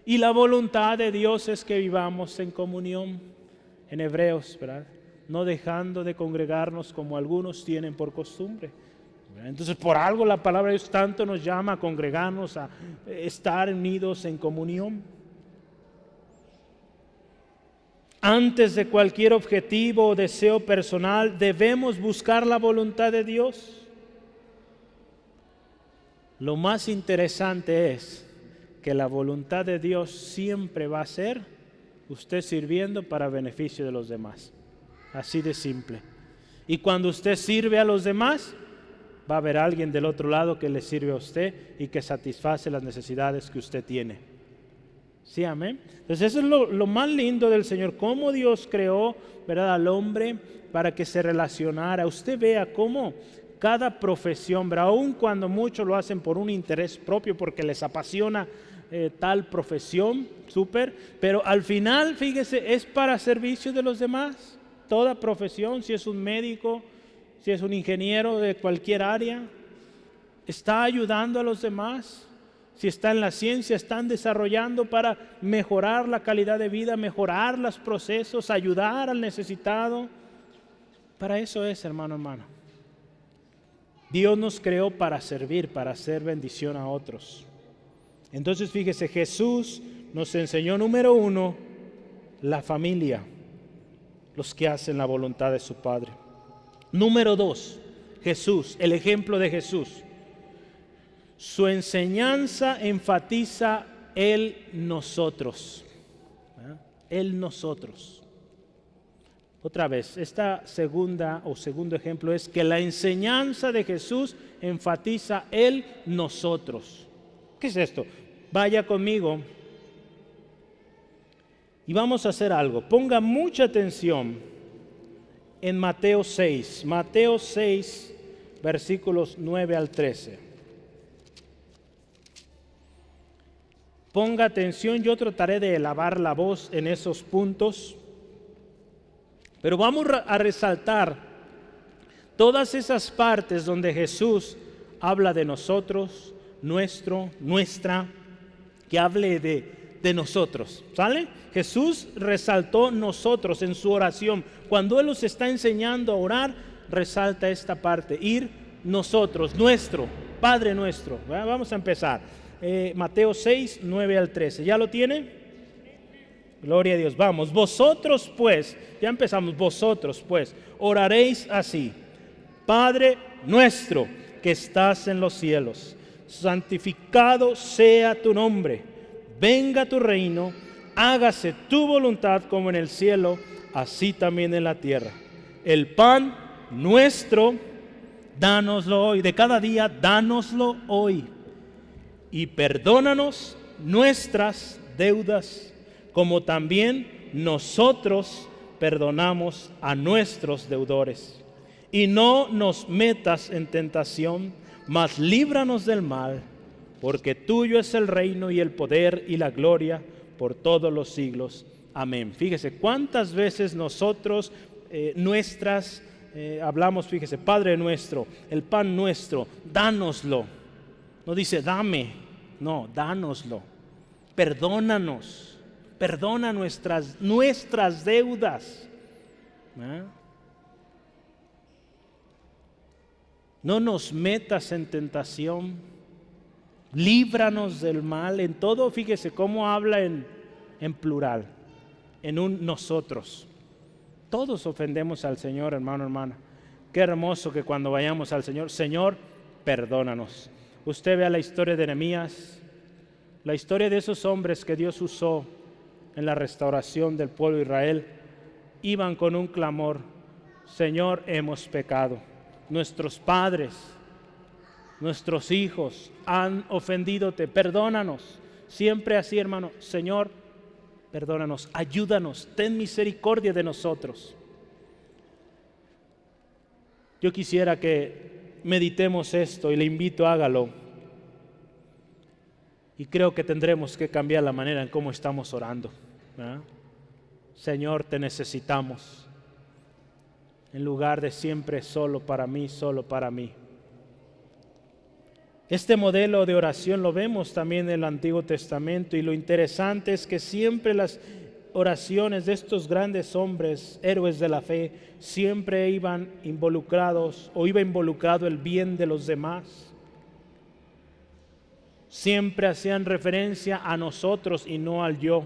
Speaker 1: Y la voluntad de Dios es que vivamos en comunión, en Hebreos, ¿verdad? No dejando de congregarnos como algunos tienen por costumbre. Entonces, por algo la palabra de Dios tanto nos llama a congregarnos, a estar unidos en comunión. Antes de cualquier objetivo o deseo personal, debemos buscar la voluntad de Dios. Lo más interesante es que la voluntad de Dios siempre va a ser usted sirviendo para beneficio de los demás. Así de simple. Y cuando usted sirve a los demás, va a haber alguien del otro lado que le sirve a usted y que satisface las necesidades que usted tiene. Sí, amén. Entonces eso es lo más lindo del Señor, cómo Dios creó, ¿verdad?, al hombre para que se relacionara. Usted vea cómo cada profesión, ¿verdad?, aun cuando muchos lo hacen por un interés propio, porque les apasiona tal profesión, súper, pero al final, fíjese, es para servicio de los demás. Toda profesión, si es un médico, si es un ingeniero de cualquier área, está ayudando a los demás. Si está en la ciencia, están desarrollando para mejorar la calidad de vida, mejorar los procesos, ayudar al necesitado. Para eso es, hermano, hermana. Dios nos creó para servir, para hacer bendición a otros. Entonces, fíjese, Jesús nos enseñó, número uno, la familia, los que hacen la voluntad de su Padre. Número dos, Jesús, el ejemplo de Jesús. Su enseñanza enfatiza el nosotros. El nosotros. Otra vez, esta segundo ejemplo es que la enseñanza de Jesús enfatiza el nosotros. ¿Qué es esto? Vaya conmigo y vamos a hacer algo. Ponga mucha atención en Mateo 6. Mateo 6, versículos 9 al 13. Ponga atención, yo trataré de elevar la voz en esos puntos, pero vamos a resaltar todas esas partes donde Jesús habla de nosotros, nuestro, nuestra, que hable de nosotros, ¿sale? Jesús resaltó nosotros en su oración. Cuando Él nos está enseñando a orar, resalta esta parte, ir nosotros, nuestro, Padre nuestro. Bueno, vamos a empezar. Mateo 6, 9 al 13. ¿Ya lo tiene? Gloria a Dios. Vamos. Vosotros pues, ya empezamos. Vosotros pues, oraréis así: Padre nuestro que estás en los cielos, santificado sea tu nombre. Venga tu reino. Hágase tu voluntad como en el cielo, así también en la tierra. El pan nuestro, dánoslo hoy. De cada día, dánoslo hoy. Y perdónanos nuestras deudas, como también nosotros perdonamos a nuestros deudores. Y no nos metas en tentación, mas líbranos del mal, porque tuyo es el reino y el poder y la gloria por todos los siglos. Amén. Fíjese, cuántas veces nosotros hablamos, fíjese, Padre nuestro, el pan nuestro, dánoslo. No dice dame, no, dánoslo. Perdónanos, perdona nuestras deudas. ¿Ah? No nos metas en tentación, líbranos del mal. En todo, fíjese cómo habla en plural, en un nosotros. Todos ofendemos al Señor, hermano, hermana. Qué hermoso que cuando vayamos al Señor, Señor, perdónanos. Usted vea la historia de Nehemías, la historia de esos hombres que Dios usó en la restauración del pueblo de Israel. Iban con un clamor: Señor, hemos pecado. Nuestros padres, nuestros hijos han ofendidote, perdónanos. Siempre así, hermano. Señor, perdónanos, ayúdanos, ten misericordia de nosotros. Yo quisiera que meditemos esto y le invito, hágalo. Y creo que tendremos que cambiar la manera en cómo estamos orando, ¿verdad? Señor, te necesitamos. En lugar de siempre solo para mí, solo para mí. Este modelo de oración lo vemos también en el Antiguo Testamento, y lo interesante es que siempre las oraciones de estos grandes hombres, héroes de la fe, siempre iba involucrado el bien de los demás. Siempre hacían referencia a nosotros y no al yo.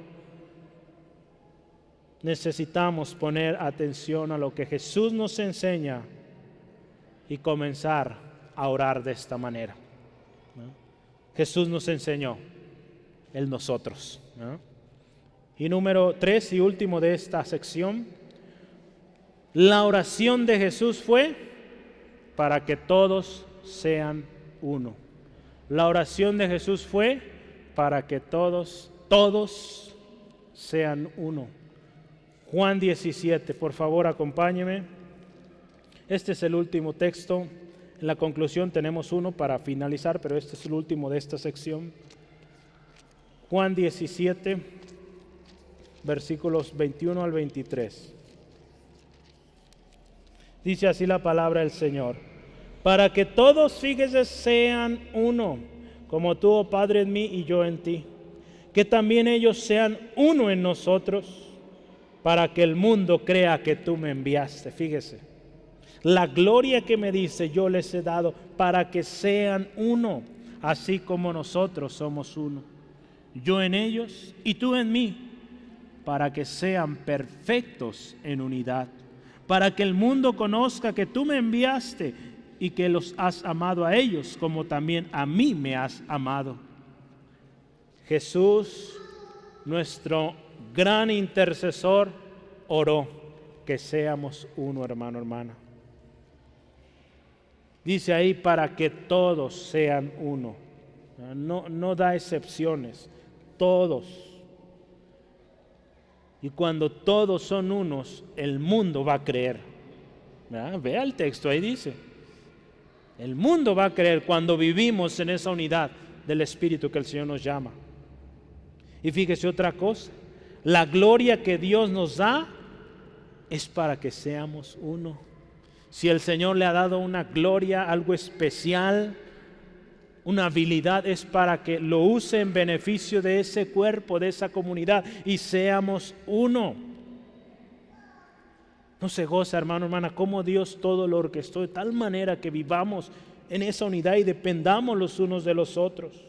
Speaker 1: Necesitamos poner atención a lo que Jesús nos enseña y comenzar a orar de esta manera, ¿no? Jesús nos enseñó el nosotros, ¿no? Y número 3 y último de esta sección, la oración de Jesús fue para que todos sean uno. La oración de Jesús fue para que todos sean uno. Juan 17, por favor, acompáñeme. Este es el último texto. En la conclusión tenemos uno para finalizar, pero este es el último de esta sección. Juan 17, versículos 21 al 23. Dice así la palabra del Señor: para que todos, fíjese, sean uno, como tú, oh Padre, en mí y yo en ti, que también ellos sean uno en nosotros, para que el mundo crea que tú me enviaste. Fíjese, la gloria que me diste yo les he dado, para que sean uno, así como nosotros somos uno. Yo en ellos y tú en mí, para que sean perfectos en unidad, para que el mundo conozca que tú me enviaste y que los has amado a ellos como también a mí me has amado. Jesús, nuestro gran intercesor, oró que seamos uno, hermano, hermana. Dice ahí, para que todos sean uno. No da excepciones, todos. Y cuando todos son unos, el mundo va a creer. Vea el texto, ahí dice. El mundo va a creer cuando vivimos en esa unidad del Espíritu que el Señor nos llama. Y fíjese otra cosa, la gloria que Dios nos da es para que seamos uno. Si el Señor le ha dado una gloria, algo especial, una habilidad, es para que lo use en beneficio de ese cuerpo, de esa comunidad, y seamos uno. ¿No se goza, hermano, hermana, cómo Dios todo lo orquestó de tal manera que vivamos en esa unidad y dependamos los unos de los otros?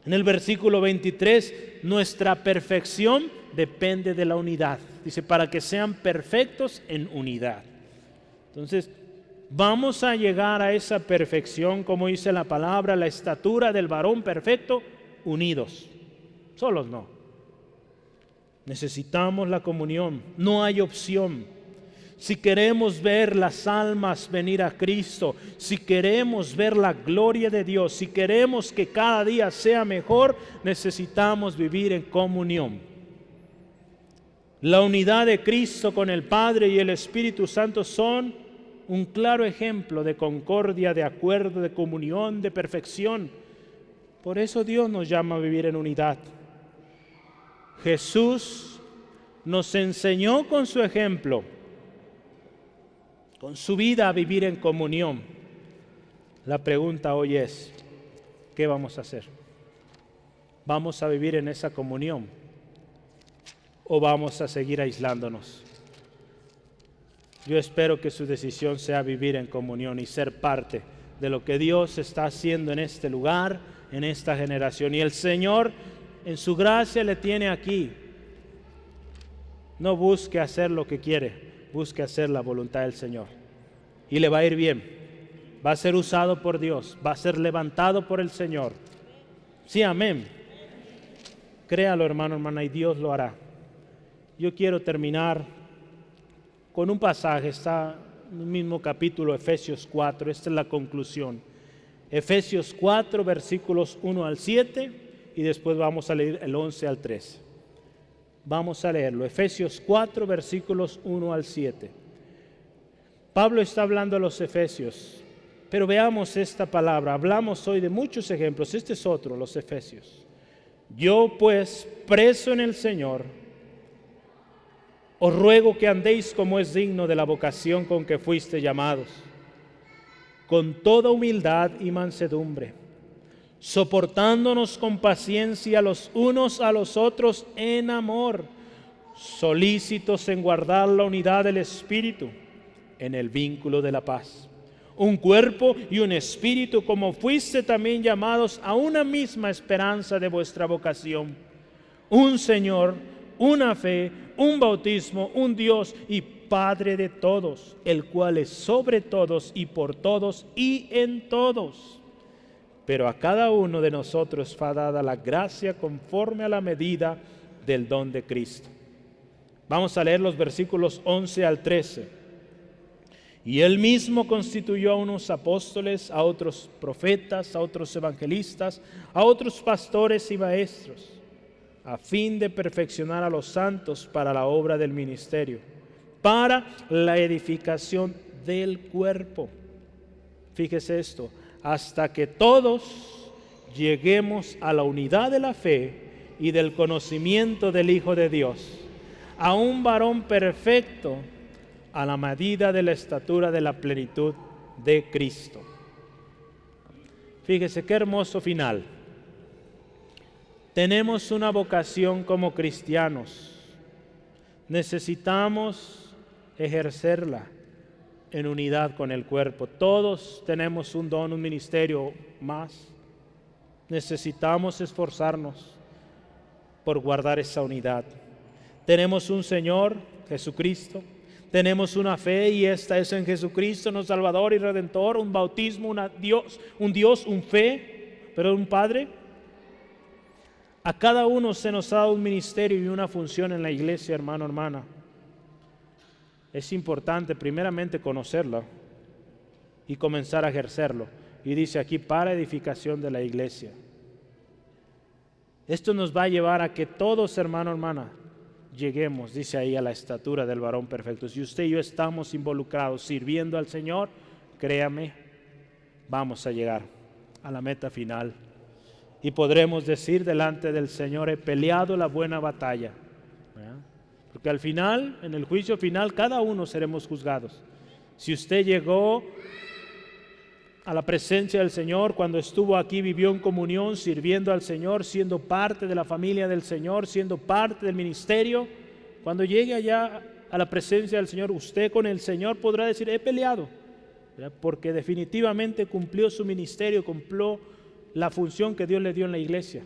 Speaker 1: En el versículo 23, nuestra perfección depende de la unidad. Dice, para que sean perfectos en unidad. Entonces, vamos a llegar a esa perfección, como dice la palabra, la estatura del varón perfecto, unidos. Solos no. Necesitamos la comunión, no hay opción. Si queremos ver las almas venir a Cristo, si queremos ver la gloria de Dios, si queremos que cada día sea mejor, necesitamos vivir en comunión. La unidad de Cristo con el Padre y el Espíritu Santo son un claro ejemplo de concordia, de acuerdo, de comunión, de perfección. Por eso Dios nos llama a vivir en unidad. Jesús nos enseñó con su ejemplo, con su vida a vivir en comunión. La pregunta hoy es, ¿qué vamos a hacer? ¿Vamos a vivir en esa comunión o vamos a seguir aislándonos? Yo espero que su decisión sea vivir en comunión y ser parte de lo que Dios está haciendo en este lugar, en esta generación. Y el Señor, en su gracia, le tiene aquí. No busque hacer lo que quiere, busque hacer la voluntad del Señor. Y le va a ir bien. Va a ser usado por Dios, va a ser levantado por el Señor. Sí, amén. Créalo, hermano, hermana, y Dios lo hará. Yo quiero terminar con un pasaje, está en el mismo capítulo, Efesios 4, esta es la conclusión. Efesios 4, versículos 1 al 7, y después vamos a leer el 11 al 13. Vamos a leerlo, Efesios 4, versículos 1 al 7. Pablo está hablando a los efesios, pero veamos esta palabra. Hablamos hoy de muchos ejemplos, este es otro, los efesios. Yo pues, preso en el Señor, os ruego que andéis como es digno de la vocación con que fuiste llamados, con toda humildad y mansedumbre, soportándonos con paciencia los unos a los otros en amor, solícitos en guardar la unidad del Espíritu en el vínculo de la paz. Un cuerpo y un espíritu, como fuiste también llamados a una misma esperanza de vuestra vocación. Un Señor, una fe, un bautismo, un Dios y Padre de todos, el cual es sobre todos y por todos y en todos. Pero a cada uno de nosotros fue dada la gracia conforme a la medida del don de Cristo. Vamos a leer los versículos 11 al 13. Y Él mismo constituyó a unos apóstoles, a otros profetas, a otros evangelistas, a otros pastores y maestros, a fin de perfeccionar a los santos para la obra del ministerio, para la edificación del cuerpo. Fíjese esto, hasta que todos lleguemos a la unidad de la fe y del conocimiento del Hijo de Dios, a un varón perfecto, a la medida de la estatura de la plenitud de Cristo. Fíjese qué hermoso final. Tenemos una vocación como cristianos. Necesitamos ejercerla en unidad con el cuerpo. Todos tenemos un don, un ministerio más. Necesitamos esforzarnos por guardar esa unidad. Tenemos un Señor, Jesucristo. Tenemos una fe y esta es en Jesucristo, nuestro Salvador y Redentor, un bautismo, un Dios, un fe, pero un Padre. A cada uno se nos ha dado un ministerio y una función en la iglesia, hermano, hermana. Es importante primeramente conocerlo y comenzar a ejercerlo. Y dice aquí, para edificación de la iglesia. Esto nos va a llevar a que todos, hermano, hermana, lleguemos, dice ahí, a la estatura del varón perfecto. Si usted y yo estamos involucrados sirviendo al Señor, créame, vamos a llegar a la meta final. Y podremos decir delante del Señor, he peleado la buena batalla. ¿Verdad? Porque al final, en el juicio final, cada uno seremos juzgados. Si usted llegó a la presencia del Señor, cuando estuvo aquí, vivió en comunión, sirviendo al Señor, siendo parte de la familia del Señor, siendo parte del ministerio, cuando llegue allá a la presencia del Señor, usted con el Señor podrá decir, he peleado, ¿verdad? Porque definitivamente cumplió su ministerio, cumplió la función que Dios le dio en la iglesia.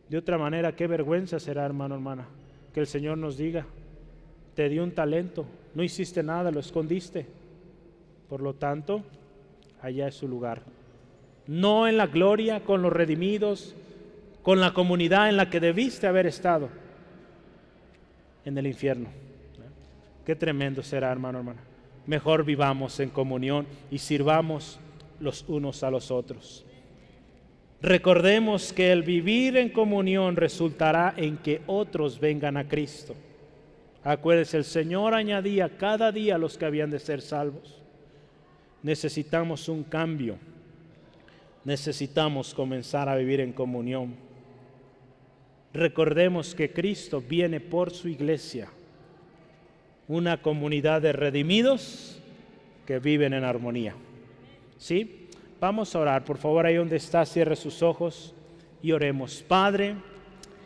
Speaker 1: De otra manera, qué vergüenza será, hermano, hermana, que el Señor nos diga, te dio un talento, no hiciste nada, lo escondiste. Por lo tanto, allá es su lugar. No en la gloria, con los redimidos, con la comunidad en la que debiste haber estado, en el infierno. Qué tremendo será, hermano, hermana. Mejor vivamos en comunión y sirvamos los unos a los otros. Recordemos que el vivir en comunión resultará en que otros vengan a Cristo. Acuérdese, el Señor añadía cada día a los que habían de ser salvos. Necesitamos un cambio. Necesitamos comenzar a vivir en comunión. recordemos que Cristo viene por su iglesia, una comunidad de redimidos que viven en armonía. ¿Sí? Vamos a orar. Por favor, ahí donde está, cierre sus ojos y oremos. Padre,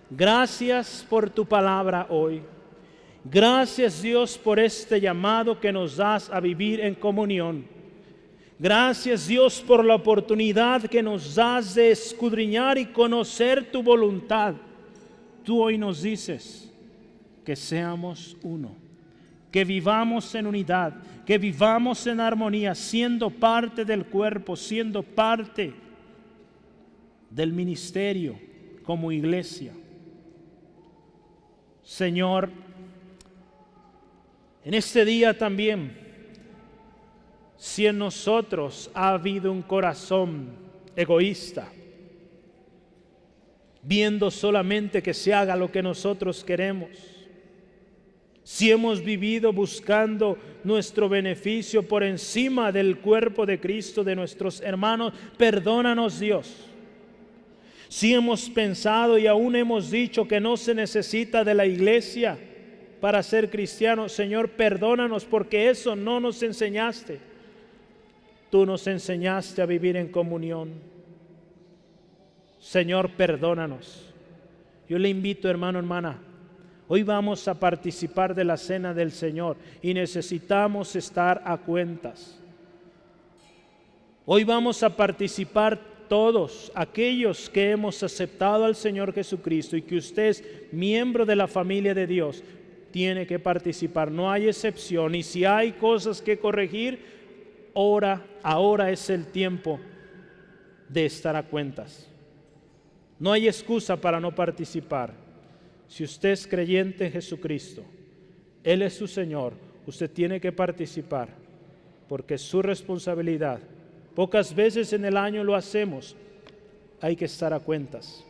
Speaker 1: gracias por tu palabra hoy. Gracias, Dios, por este llamado que nos das a vivir en comunión. Gracias, Dios, por la oportunidad que nos das de escudriñar y conocer tu voluntad. Tú hoy nos dices que seamos uno, que vivamos en unidad, que vivamos en armonía, siendo parte del cuerpo, siendo parte del ministerio como iglesia. Señor, en este día también, si en nosotros ha habido un corazón egoísta, viendo solamente que se haga lo que nosotros queremos, si hemos vivido buscando nuestro beneficio por encima del cuerpo de Cristo, de nuestros hermanos, perdónanos, Dios. Si hemos pensado y aún hemos dicho que no se necesita de la iglesia para ser cristianos, Señor, perdónanos, porque eso no nos enseñaste. Tú nos enseñaste a vivir en comunión. Señor, perdónanos. Yo le invito, hermano, hermana, hoy vamos a participar de la cena del Señor y necesitamos estar a cuentas. Hoy vamos a participar todos aquellos que hemos aceptado al Señor Jesucristo, y que usted es miembro de la familia de Dios, tiene que participar. No hay excepción, y si hay cosas que corregir, ahora es el tiempo de estar a cuentas. No hay excusa para no participar. Si usted es creyente en Jesucristo, Él es su Señor, usted tiene que participar, porque es su responsabilidad. Pocas veces en el año lo hacemos, hay que estar a cuentas.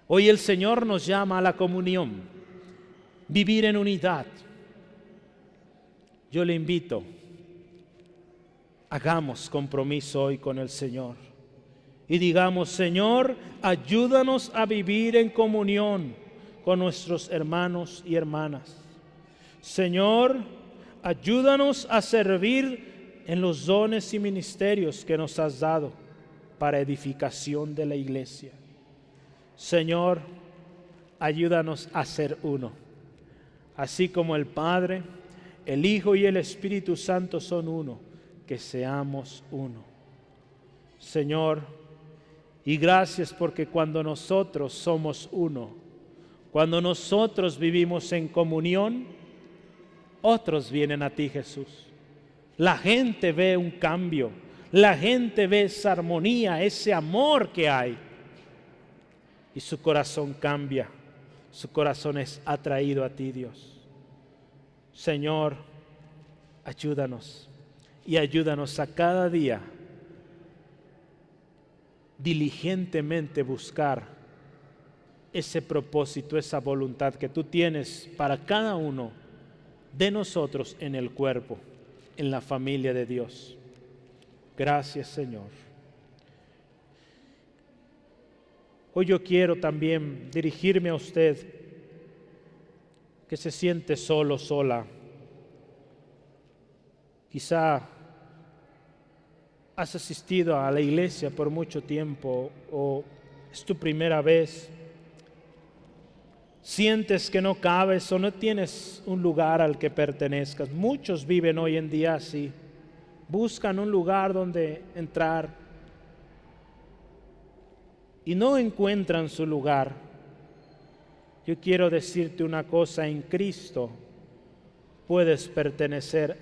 Speaker 1: Hoy el Señor nos llama a la comunión, vivir en unidad. Yo le invito, hagamos compromiso hoy con el Señor y digamos: Señor, ayúdanos a vivir en comunión con nuestros hermanos y hermanas. Señor, ayúdanos a servir en los dones y ministerios que nos has dado para edificación de la iglesia. Señor, ayúdanos a ser uno, así como el Padre, el Hijo y el Espíritu Santo son uno, que seamos uno. Señor, y gracias porque cuando nosotros somos uno, cuando nosotros vivimos en comunión, otros vienen a ti, Jesús. La gente ve un cambio, la gente ve esa armonía, ese amor que hay, y su corazón cambia, su corazón es atraído a ti, Dios. Señor, ayúdanos y ayúdanos a cada día diligentemente buscar ese propósito, esa voluntad que tú tienes para cada uno de nosotros en el cuerpo, en la familia de Dios. Gracias, Señor. Hoy yo quiero también dirigirme a usted que se siente solo, sola. Quizá has asistido a la iglesia por mucho tiempo o es tu primera vez. Sientes que no cabes o no tienes un lugar al que pertenezcas. Muchos viven hoy en día así. Buscan un lugar donde entrar y no encuentran su lugar. Yo quiero decirte una cosa: en Cristo puedes pertenecer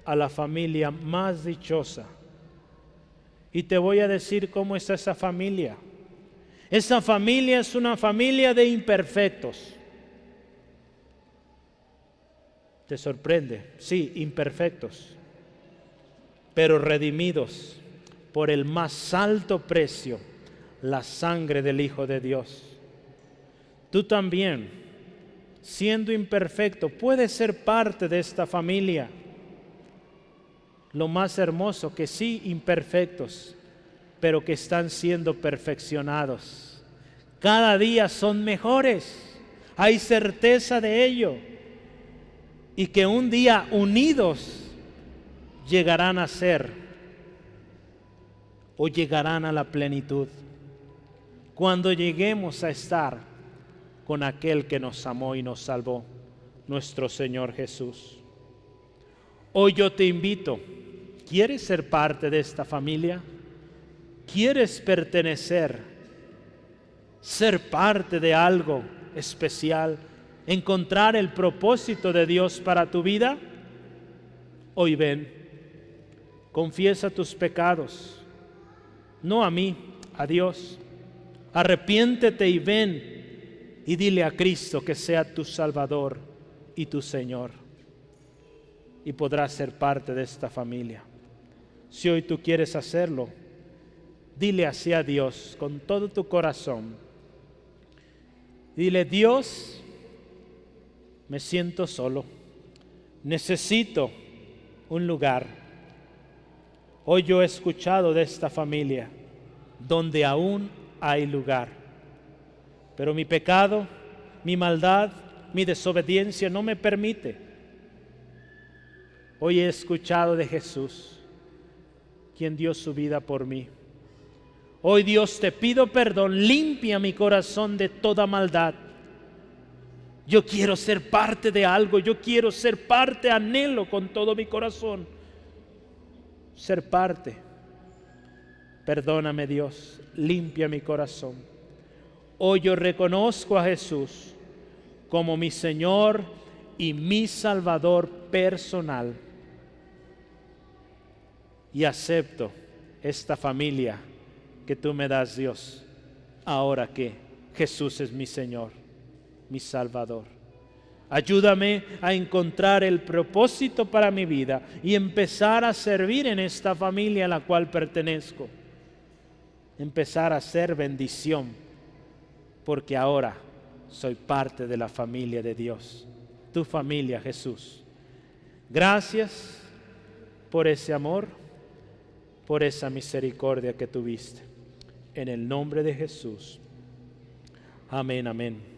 Speaker 1: a la familia más dichosa. Y te voy a decir cómo es esa familia. Esa familia es una familia de imperfectos. ¿Te sorprende? Sí, imperfectos, pero redimidos por el más alto precio, la sangre del Hijo de Dios. Tú también, siendo imperfecto, puedes ser parte de esta familia. Lo más hermoso, que sí, imperfectos, pero que están siendo perfeccionados. cada día son mejores. Hay certeza de ello. Y que un día unidos llegarán a ser o llegarán a la plenitud. Cuando lleguemos a estar con aquel que nos amó y nos salvó, nuestro Señor Jesús. Hoy yo te invito, ¿quieres ser parte de esta familia? ¿Quieres pertenecer? ¿Ser parte de algo especial? ¿Encontrar el propósito de Dios para tu vida? Hoy ven, confiesa tus pecados, no a mí, a Dios. Arrepiéntete y ven y dile a Cristo que sea tu Salvador y tu Señor. Y podrás ser parte de esta familia. Si hoy tú quieres hacerlo, dile así a Dios con todo tu corazón. Dile: Dios, me siento solo, necesito un lugar. Hoy yo he escuchado de esta familia donde aún hay lugar, pero mi pecado, mi maldad, mi desobediencia no me permite. Hoy he escuchado de Jesús, quien dio su vida por mí. Hoy, Dios, te pido perdón, limpia mi corazón de toda maldad. Yo quiero ser parte de algo, yo quiero ser parte, anhelo con todo mi corazón ser parte. Perdóname, Dios, limpia mi corazón. Hoy yo reconozco a Jesús como mi Señor y mi Salvador personal. Y acepto esta familia que tú me das, Dios, ahora que Jesús es mi Señor, mi Salvador. Ayúdame a encontrar el propósito para mi vida y empezar a servir en esta familia a la cual pertenezco. Empezar a ser bendición, porque ahora soy parte de la familia de Dios, tu familia, Jesús. Gracias por ese amor, por esa misericordia que tuviste. En el nombre de Jesús. Amén, amén.